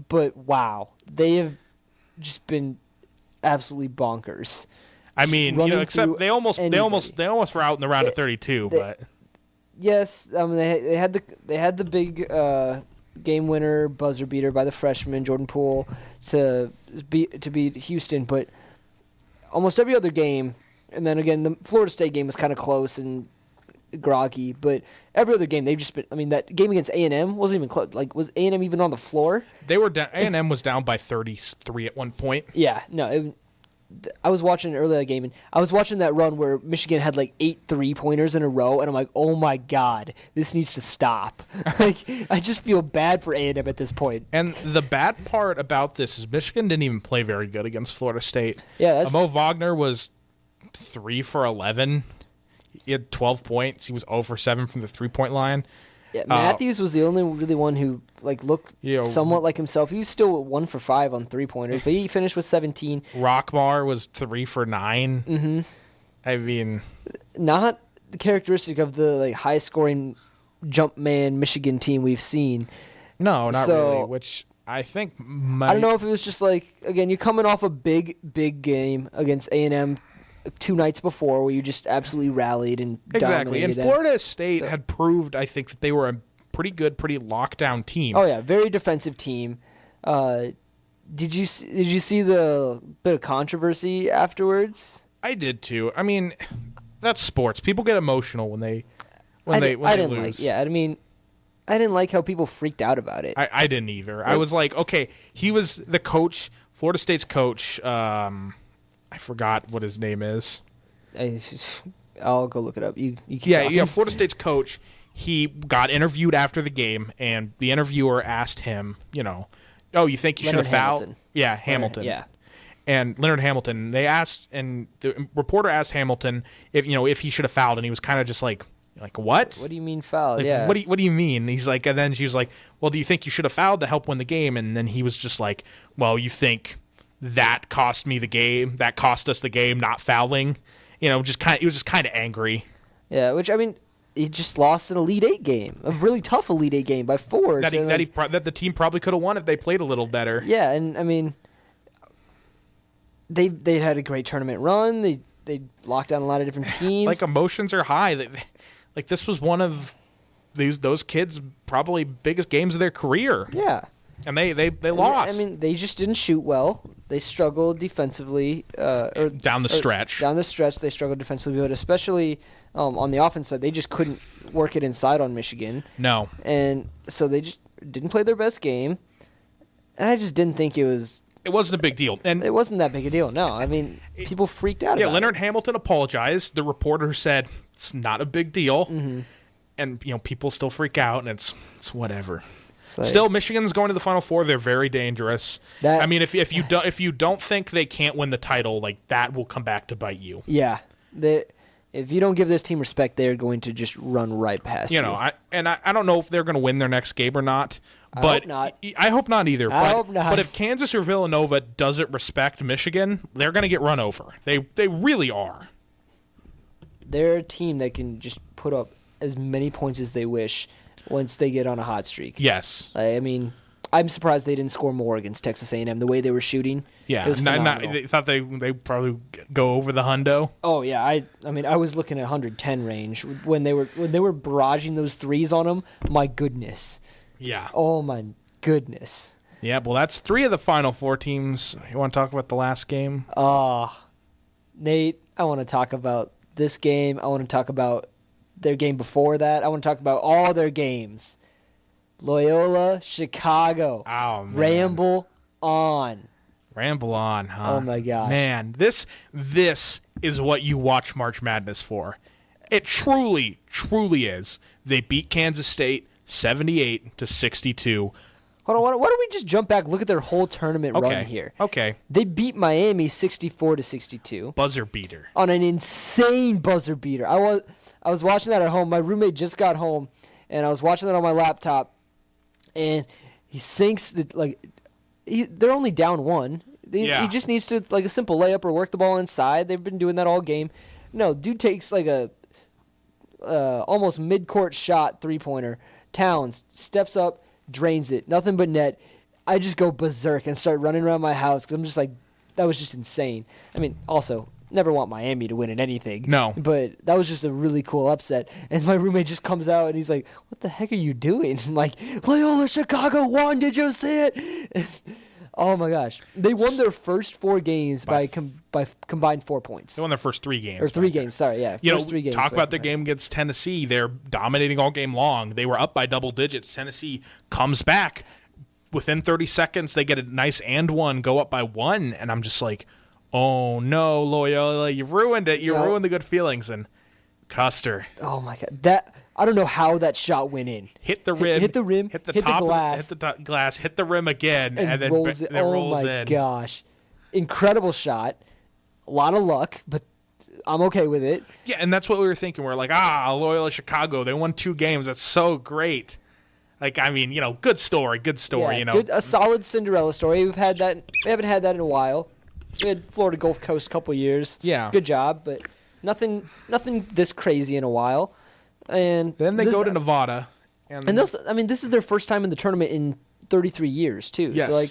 but wow, they have just been absolutely bonkers. I mean, except they almost were out in the round of 32, but yes, they had the big game winner buzzer beater by the freshman Jordan Poole to beat Houston, but almost every other game. And then again, the Florida State game was kind of close and groggy, but every other game they've just been. I mean, that game against A&M wasn't even close. Like, was A&M even on the floor? They were down. A&M was down by 33 at one point. Yeah, no. I was watching an earlier game, and I was watching that run where Michigan had like 8 3-pointers in a row, and I'm like, oh my god, this needs to stop. Like, I just feel bad for A&M at this point. And the bad part about this is Michigan didn't even play very good against Florida State. Yeah, Mo Wagner was 3 for 11. He had 12 points. He was 0 for 7 from the 3-point line. Yeah, Matthews was the only really one who looked somewhat like himself. He was still 1 for 5 on 3-pointers, but he finished with 17. Rockmar was 3 for 9. Mm-hmm. I mean, not the characteristic of the high-scoring jump man Michigan team we've seen. No, not really. Which I think I don't know if it was just again, you're coming off a big game against A&M 2 nights before where you just absolutely rallied and exactly. And them. Florida State had proved, I think, that they were a pretty good, pretty lockdown team. Oh yeah, very defensive team. Did you see the bit of controversy afterwards? I did too. I mean, that's sports. People get emotional when they lose. I mean, I didn't like how people freaked out about it. I didn't either. I was like, okay, he was the coach, Florida State's coach. I forgot what his name is. I'll go look it up. You keep talking. Florida State's coach. He got interviewed after the game, and the interviewer asked him, oh, you think you should have fouled? Yeah, Hamilton. Yeah. And Leonard Hamilton. They asked, and the reporter asked Hamilton if he should have fouled, and he was kind of just like what? What do you mean foul? What do you mean? He's like, and then she was like, well, do you think you should have fouled to help win the game? And then he was just like, well, you think that cost me the game? That cost us the game, not fouling. He was just kind of angry. Yeah, which I mean, he just lost an Elite Eight game, a really tough Elite Eight game by 4. That the team probably could have won if they played a little better. Yeah, and I mean, they had a great tournament run. They locked down a lot of different teams. Emotions are high. This was one of those kids' probably biggest games of their career. Yeah. And they lost. I mean, they just didn't shoot well. They struggled defensively. Down the stretch. Down the stretch, they struggled defensively, but especially on the offense side, they just couldn't work it inside on Michigan. No. And so they just didn't play their best game. And I just didn't think it was... It wasn't a big deal. And it wasn't that big a deal, no. I mean, people freaked out about it. Yeah, Leonard Hamilton apologized. The reporter said it's not a big deal. Mm-hmm. And, people still freak out, and it's whatever. Still, Michigan's going to the Final Four. They're very dangerous. I mean, if you don't think they can't win the title, that will come back to bite you. Yeah, if you don't give this team respect, they're going to just run right past you. I don't know if they're going to win their next game or not. But I hope not. I hope not either. I hope not. But if Kansas or Villanova doesn't respect Michigan, they're going to get run over. They really are. They're a team that can just put up as many points as they wish once they get on a hot streak. Yes. I mean, I'm surprised they didn't score more against Texas A&M. The way they were shooting, yeah, it was phenomenal. They thought they probably go over the hundo. Oh yeah, I mean, I was looking at 110 range when they were barraging those threes on them. My goodness. Yeah. Oh my goodness. Yeah, well, that's 3 of the Final Four teams. You want to talk about the last game? Nate, I want to talk about this game. I want to talk about their game before that. I want to talk about all their games. Loyola, Chicago. Oh, man. Ramble on. Ramble on, huh? Oh, my gosh. Man, this is what you watch March Madness for. It truly, truly is. They beat Kansas State 78-62. Hold on, why don't we just jump back, look at their whole tournament run here. Okay. They beat Miami 64-62. Buzzer beater. On an insane buzzer beater. I was watching that at home. My roommate just got home, and I was watching that on my laptop, and he sinks they're only down 1. He just needs to a simple layup or work the ball inside. They've been doing that all game. No, dude takes like a almost mid-court shot three-pointer. Towns steps up, drains it. Nothing but net. I just go berserk and start running around my house because I'm just like, that was just insane. I mean, also, never want Miami to win in anything. No. But that was just a really cool upset. And my roommate just comes out and he's like, what the heck are you doing? I'm like, Loyola Chicago won. Did you see it? Oh, my gosh. They won their first 4 games by combined 4 points. They won their first 3 games. Or 3 games, sorry, yeah. First 3 games. Talk about their game against Tennessee. They're dominating all game long. They were up by double digits. Tennessee comes back. Within 30 seconds, they get a nice and one, go up by 1, and I'm just like, oh, no, Loyola, you ruined it. You ruined the good feelings. And Custer. Oh, my God. I don't know how that shot went in. Hit the rim. Hit the rim. Hit the top glass. Hit the glass. Hit the rim again. And then rolls it. rolls in. Oh, my gosh. Incredible shot. A lot of luck, but I'm okay with it. Yeah, and that's what we were thinking. We're like, Loyola Chicago. They won 2 games. That's so great. Like, I mean, good story, yeah, a solid Cinderella story. We haven't had that in a while. We had Florida Gulf Coast a couple years. Yeah. Good job, but nothing this crazy in a while. And then they go to Nevada. And this is their first time in the tournament in 33 years, too. Yes. So, like,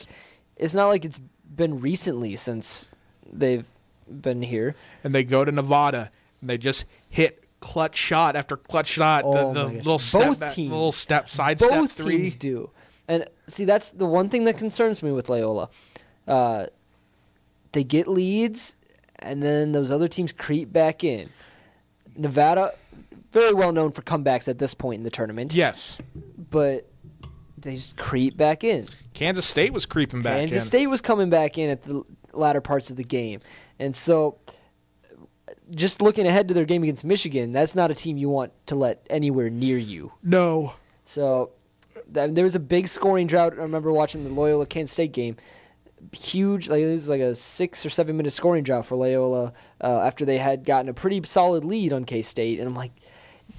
it's not like it's been recently since they've been here. And they go to Nevada, and they just hit clutch shot after clutch shot. Oh, the little step back, little step, side step 3. Both teams do. And see, that's the one thing that concerns me with Loyola. They get leads, and then those other teams creep back in. Nevada, very well known for comebacks at this point in the tournament. Yes. But they just creep back in. Kansas State was creeping back in. Kansas State was coming back in at the latter parts of the game. And so, just looking ahead to their game against Michigan, that's not a team you want to let anywhere near you. No. So, there was a big scoring drought. I remember watching the Loyola Kansas State game. Huge, it was like a 6 or 7 minute scoring drought for Loyola after they had gotten a pretty solid lead on K-State. And I'm like,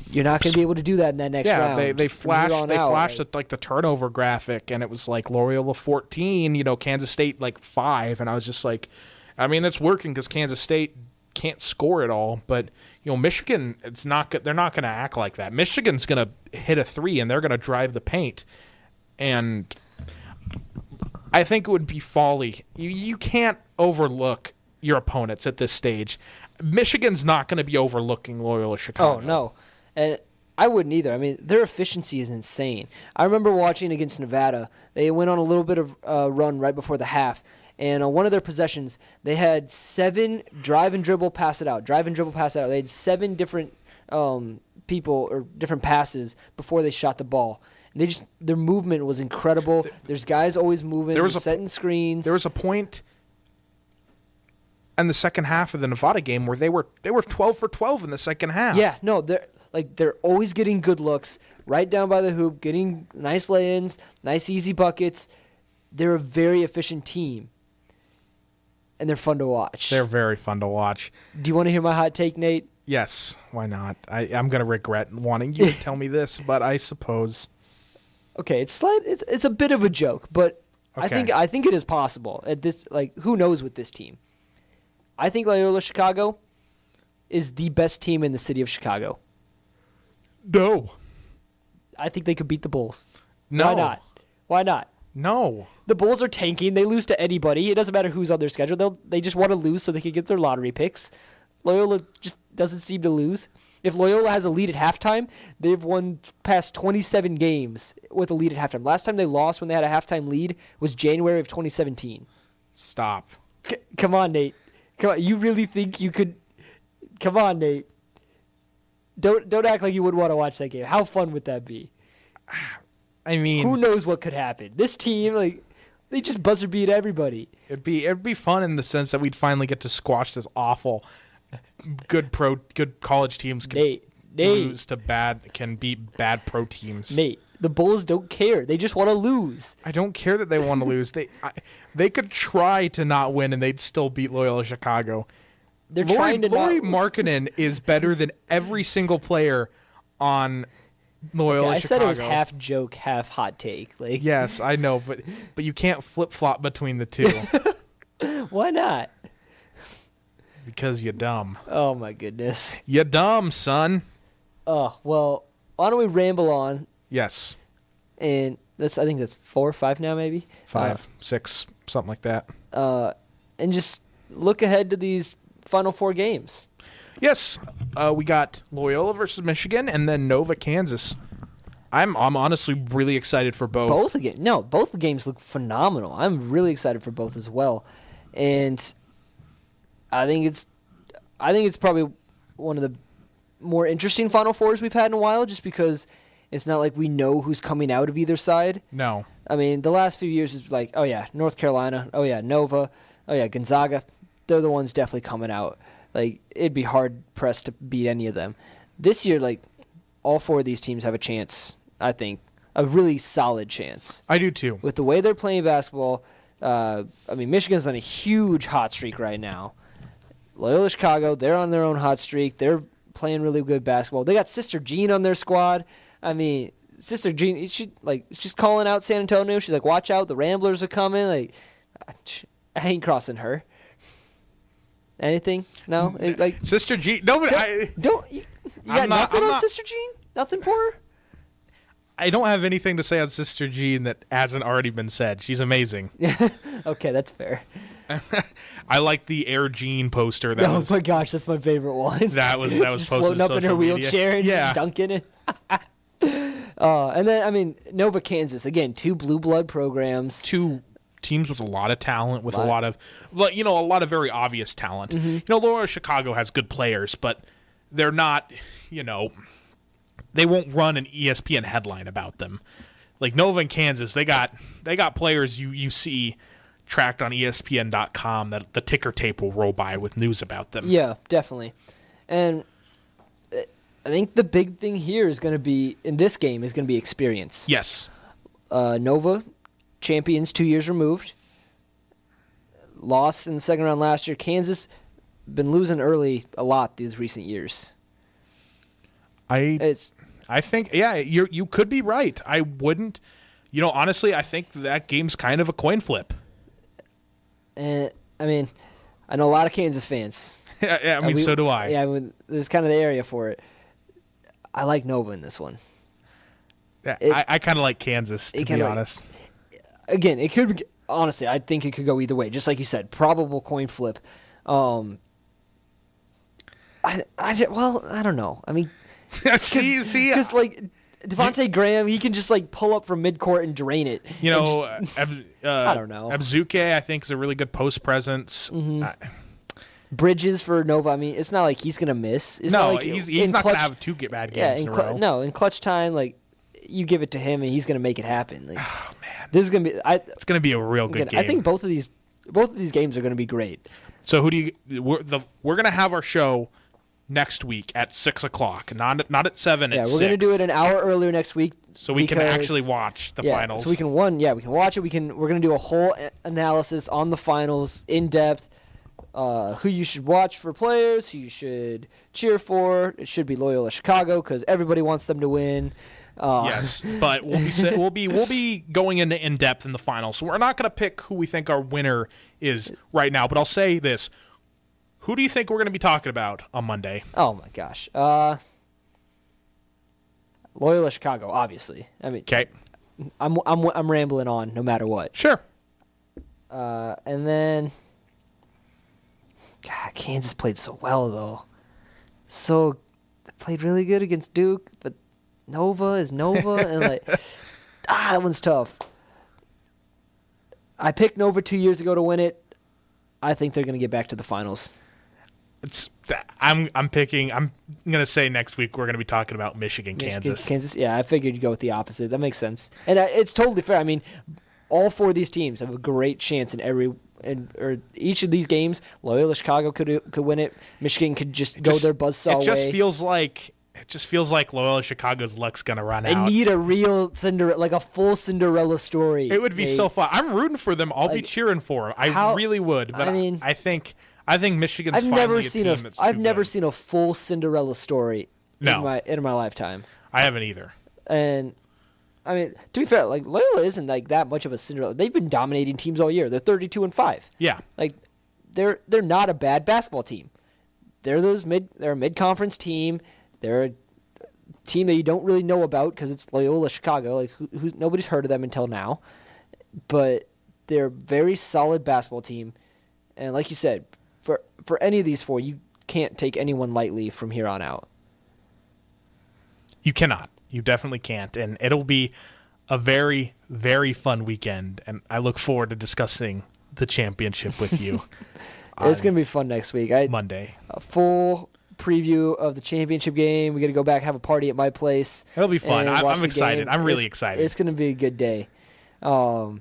you're not going to be able to do that in that next round. Yeah, they flashed the turnover graphic, and it was like Loyola 14, Kansas State 5, and I was just like, I mean, it's working because Kansas State can't score it all, but Michigan, they're not going to act like that. Michigan's going to hit a 3, and they're going to drive the paint, and I think it would be folly. You can't overlook your opponents at this stage. Michigan's not going to be overlooking Loyola Chicago. Oh, no. And I wouldn't either. I mean, their efficiency is insane. I remember watching against Nevada. They went on a little bit of a run right before the half. And on one of their possessions, they had 7 drive and dribble, pass it out. Drive and dribble, pass it out. They had 7 different people or different passes before they shot the ball. And their movement was incredible. There's guys always moving, setting screens. There was a point in the second half of the Nevada game where they were 12 for 12 in the second half. Yeah, no, they're always getting good looks right down by the hoop, getting nice lay-ins, nice easy buckets. They're a very efficient team. And they're fun to watch. They're very fun to watch. Do you want to hear my hot take, Nate? Yes, why not? I'm going to regret wanting you to tell me this, but I suppose. Okay, it's a bit of a joke, but okay. I think it is possible. At this, who knows with this team? I think Loyola Chicago is the best team in the city of Chicago. No. I think they could beat the Bulls. No. Why not? Why not? No. The Bulls are tanking. They lose to anybody. It doesn't matter who's on their schedule. They just want to lose so they can get their lottery picks. Loyola just doesn't seem to lose. If Loyola has a lead at halftime, they've won past 27 games with a lead at halftime. Last time they lost when they had a halftime lead was January of 2017. Stop. Come on, Nate. Come on. You really think you could? Come on, Nate. Don't act like you would want to watch that game. How fun would that be? I mean, who knows what could happen? This team, they just buzzer beat everybody. It'd be fun in the sense that we'd finally get to squash this awful good college teams can lose to beat bad pro teams. Nate, the Bulls don't care. They just want to lose. I don't care that they want to lose. They could try to not win and they'd still beat Loyola Chicago. They're trying to Lauri Markkanen is better than every single player on Loyola Chicago. I said it was half joke, half hot take. Yes, I know, but you can't flip-flop between the two. Why not? Because you're dumb. Oh, my goodness. You're dumb, son. Oh, well, why don't we ramble on? Yes. And I think that's 4 or 5 now, maybe? 5, 6, something like that. And just look ahead to these Final Four games. Yes. We got Loyola versus Michigan and then Nova, Kansas. I'm honestly really excited for both. Both the games look phenomenal. I'm really excited for both as well. And I think it's probably one of the more interesting Final Fours we've had in a while, just because it's not like we know who's coming out of either side. No. I mean, the last few years is like, oh yeah, North Carolina, oh yeah, Nova, oh yeah, Gonzaga. They're the ones definitely coming out. Like, it'd be hard pressed to beat any of them. This year, like, all 4 of these teams have a chance, I think, a really solid chance. I do too. With the way they're playing basketball, I mean, Michigan's on a huge hot streak right now. Loyola Chicago, they're on their own hot streak. They're playing really good basketball. They got Sister Jean on their squad. I mean, Sister Jean, she's calling out San Antonio. She's like, watch out, the Ramblers are coming. Like, I ain't crossing her. Anything? No? Like Sister Jean? Nobody. You got nothing on Sister Jean? Nothing for her? I don't have anything to say on Sister Jean that hasn't already been said. She's amazing. Okay, that's fair. I like the Air Jean poster. My gosh, that's my favorite one. That was posted floating up in her wheelchair and just dunking it. And then, I mean, Nova, Kansas. Again, 2 blue blood programs. 2 teams with a lot of talent, with a lot of very obvious talent. Mm-hmm. Loyola Chicago has good players, but they're not, they won't run an ESPN headline about them. Like Nova and Kansas, they got players you see tracked on ESPN.com that the ticker tape will roll by with news about them. Yeah, definitely. And I think the big thing here is going to be, in this game, is going to be experience. Yes. Nova, champions 2 years removed. Lost in the second round last year. Kansas, been losing early a lot these recent years. I think, yeah, you could be right. I wouldn't, honestly, I think that game's kind of a coin flip. And I mean, I know a lot of Kansas fans. Yeah, so do I. Yeah, this is kind of the area for it. I like Nova in this one. Yeah, I kind of like Kansas, to be honest. Again, it could, honestly, I think it could go either way. Just like you said, probable coin flip. I don't know. I mean, because like Devontae Graham, he can just like pull up from midcourt and drain it. I don't know. Abzuke, I think, is a really good post presence. Mm-hmm. Bridges for Nova. I mean, it's not like he's gonna miss. It's not like he's not gonna have 2 bad games in a row. No, in clutch time, like you give it to him and he's gonna make it happen. Like, oh man, this is gonna be. It's gonna be a real good game. I think both of these games are gonna be great. So we're gonna have our show next week at 6:00, not at 7. Yeah, we're gonna do it an hour earlier next week, so we can actually watch the finals. So we can watch it. We're gonna do a whole analysis on the finals in depth. Who you should watch for players, who you should cheer for. It should be Loyola Chicago because everybody wants them to win. Yes, but we'll be going into in depth in the finals. So we're not going to pick who we think our winner is right now. But I'll say this: who do you think we're going to be talking about on Monday? Oh my gosh, Loyola Chicago, obviously. I mean, okay, I'm rambling on no matter what. Sure. And then. God, Kansas played so well, though. So, they played really good against Duke, but Nova is Nova, and that one's tough. I picked Nova 2 years ago to win it. I think they're going to get back to the finals. I'm gonna say next week we're gonna be talking about Michigan, Kansas. Yeah, I figured you'd go with the opposite. That makes sense, and it's totally fair. I mean, all 4 of these teams have a great chance in each of these games. Loyola Chicago could win it. Michigan could just go their buzzsaw way. It just feels like Loyola Chicago's luck's gonna run out. I need a real a full Cinderella story. It would be so fun. I'm rooting for them. I'll be cheering for them. I really would. But I think Michigan's finally a team that's too good. I've never seen a full Cinderella story in my lifetime. I haven't either. And I mean, to be fair, like Loyola isn't like that much of a Cinderella. They've been dominating teams all year. They're 32-5. Yeah, like they're not a bad basketball team. they're a mid-conference team. They're a team that you don't really know about because it's Loyola Chicago. Like who nobody's heard of them until now, but they're a very solid basketball team. And like you said, for any of these four, you can't take anyone lightly from here on out. You cannot. You definitely can't. And it'll be a very, very fun weekend. And I look forward to discussing the championship with you. It's going to be fun next week. Monday. A full preview of the championship game. We're going to go back, have a party at my place. It'll be fun. I'm excited. I'm really excited. It's going to be a good day. A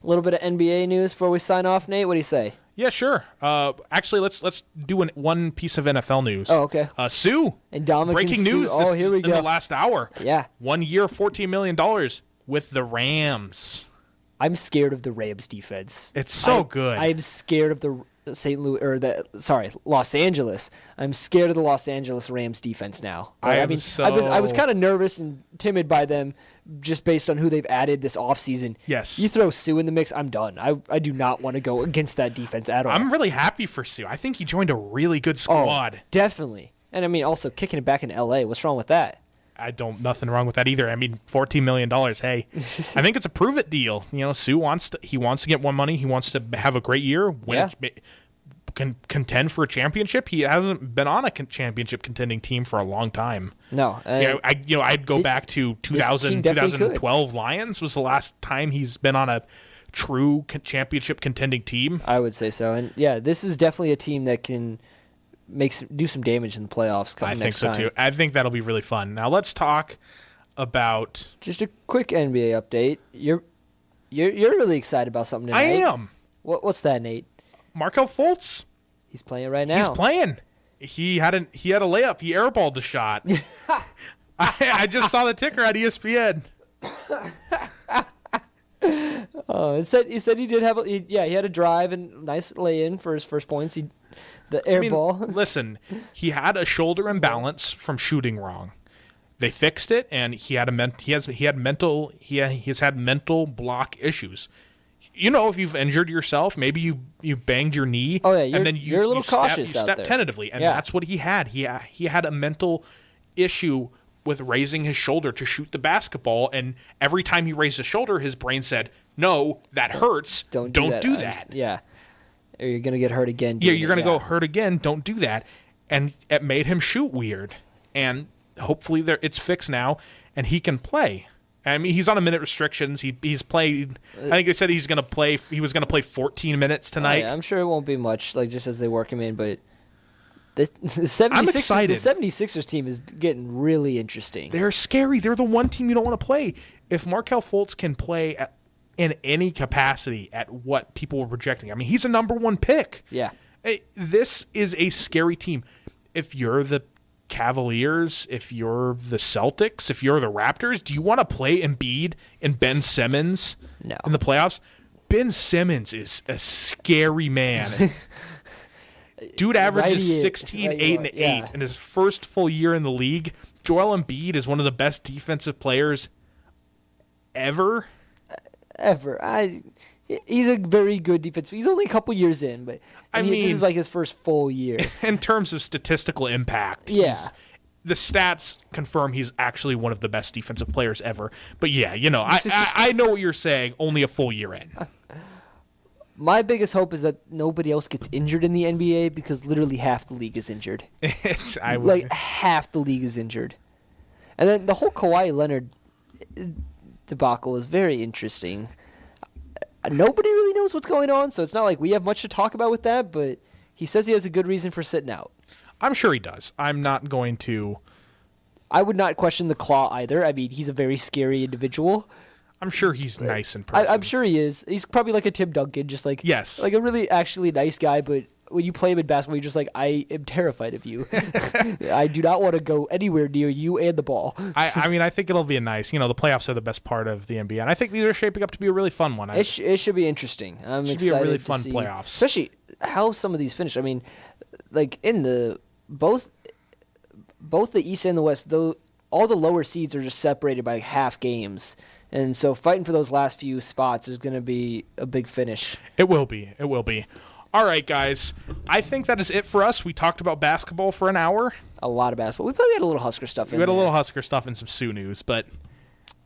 little bit of NBA news before we sign off, Nate. What do you say? Yeah, sure. Actually, let's do one piece of NFL news. Oh, okay. Sue. And Dominican breaking news. Oh, here we go. In the last hour. Yeah. 1 year, $14 million with the Rams. I'm scared of the Rams defense. It's so good. I'm scared of the Los Angeles. I'm scared of the Los Angeles Rams defense now. I was kind of nervous and timid by them just based on who they've added this offseason. Yes. You throw Sue in the mix, I'm done. I do not want to go against that defense at all. I'm really happy for Sue. I think he joined a really good squad. Oh, definitely. And I mean, also kicking it back in LA. What's wrong with that? Nothing wrong with that either. I mean, $14 million. Hey, I think it's a prove it deal. You know, Sue wants to get more money. He wants to have a great year. Contend for a championship. He hasn't been on a championship contending team for a long time. No. I'd go back to 2012 Lions was the last time he's been on a true championship contending team. I would say so. And yeah, this is definitely a team that can do some damage in the playoffs coming next time. I think so too. I think that'll be really fun. Now let's talk about just a quick NBA update. You're really excited about something tonight. I am. What's that, Nate? Markelle Fultz. He's playing right now. He's playing. He had a layup. He airballed the shot. I just saw the ticker at ESPN. Oh, he said he did have he had a drive and nice lay-in for his first points. The air ball. Listen, he had a shoulder imbalance from shooting wrong. They fixed it, and he has had mental block issues. You know, if you've injured yourself, maybe you banged your knee. Oh yeah, and then you're a little cautious out there. You step tentatively, and that's what he had. He had a mental issue with raising his shoulder to shoot the basketball, and every time he raised his shoulder, his brain said, "No, that hurts. Don't do that." Yeah. Or you're going to get hurt again. Yeah, you're going to go hurt again. Don't do that. And it made him shoot weird. And hopefully it's fixed now, and he can play. I mean, he's on a minute restrictions. He's played. I think they said he was going to play 14 minutes tonight. Yeah, I'm sure it won't be much, like just as they work him in. But the 76ers, I'm excited. The 76ers team is getting really interesting. They're scary. They're the one team you don't want to play. If Markelle Fultz can play in any capacity at what people were projecting. I mean, he's a number one pick. Yeah. This is a scary team. If you're the Cavaliers, if you're the Celtics, if you're the Raptors, do you want to play Embiid and Ben Simmons in the playoffs? Ben Simmons is a scary man. Dude averages 16, 8, and 8 in his first full year in the league. Joel Embiid is one of the best defensive players ever. He's a very good defensive. He's only a couple years in, but this is like his first full year. In terms of statistical impact, the stats confirm he's actually one of the best defensive players ever. But yeah, I know what you're saying. Only a full year in. My biggest hope is that nobody else gets injured in the NBA because literally half the league is injured. Half the league is injured, and then the whole Kawhi Leonard debacle is very interesting. Nobody really knows what's going on, so it's not like we have much to talk about with that, but he says he has a good reason for sitting out. I'm sure he does. I'm not going to... I would not question the claw either. I mean, he's a very scary individual. I'm sure he's nice in person. I'm sure he is. He's probably like a Tim Duncan, just like... Yes. Like a really actually nice guy, but when you play him in basketball, you're just like, I am terrified of you. I do not want to go anywhere near you and the ball. I think it'll be a nice, the playoffs are the best part of the NBA, and I think these are shaping up to be a really fun one. It should be interesting. I'm excited to see. It should be a really fun playoffs. Especially how some of these finish. I mean, like in the, both the East and the West, though, all the lower seeds are just separated by half games. And so fighting for those last few spots is going to be a big finish. It will be. All right, guys. I think that is it for us. We talked about basketball for an hour. A lot of basketball. We probably had a little Husker stuff in there. We had a little Husker stuff and some Sioux news, but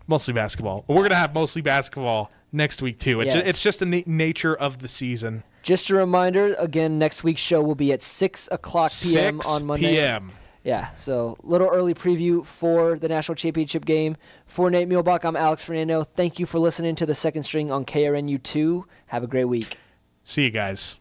mostly basketball. We're going to have mostly basketball next week, too. It's just the nature of the season. Just a reminder, again, next week's show will be at 6 o'clock p.m. on Monday. 6 p.m. Yeah, so little early preview for the national championship game. For Nate Muehlbach, I'm Alex Fernando. Thank you for listening to the Second String on KRNU2. Have a great week. See you guys.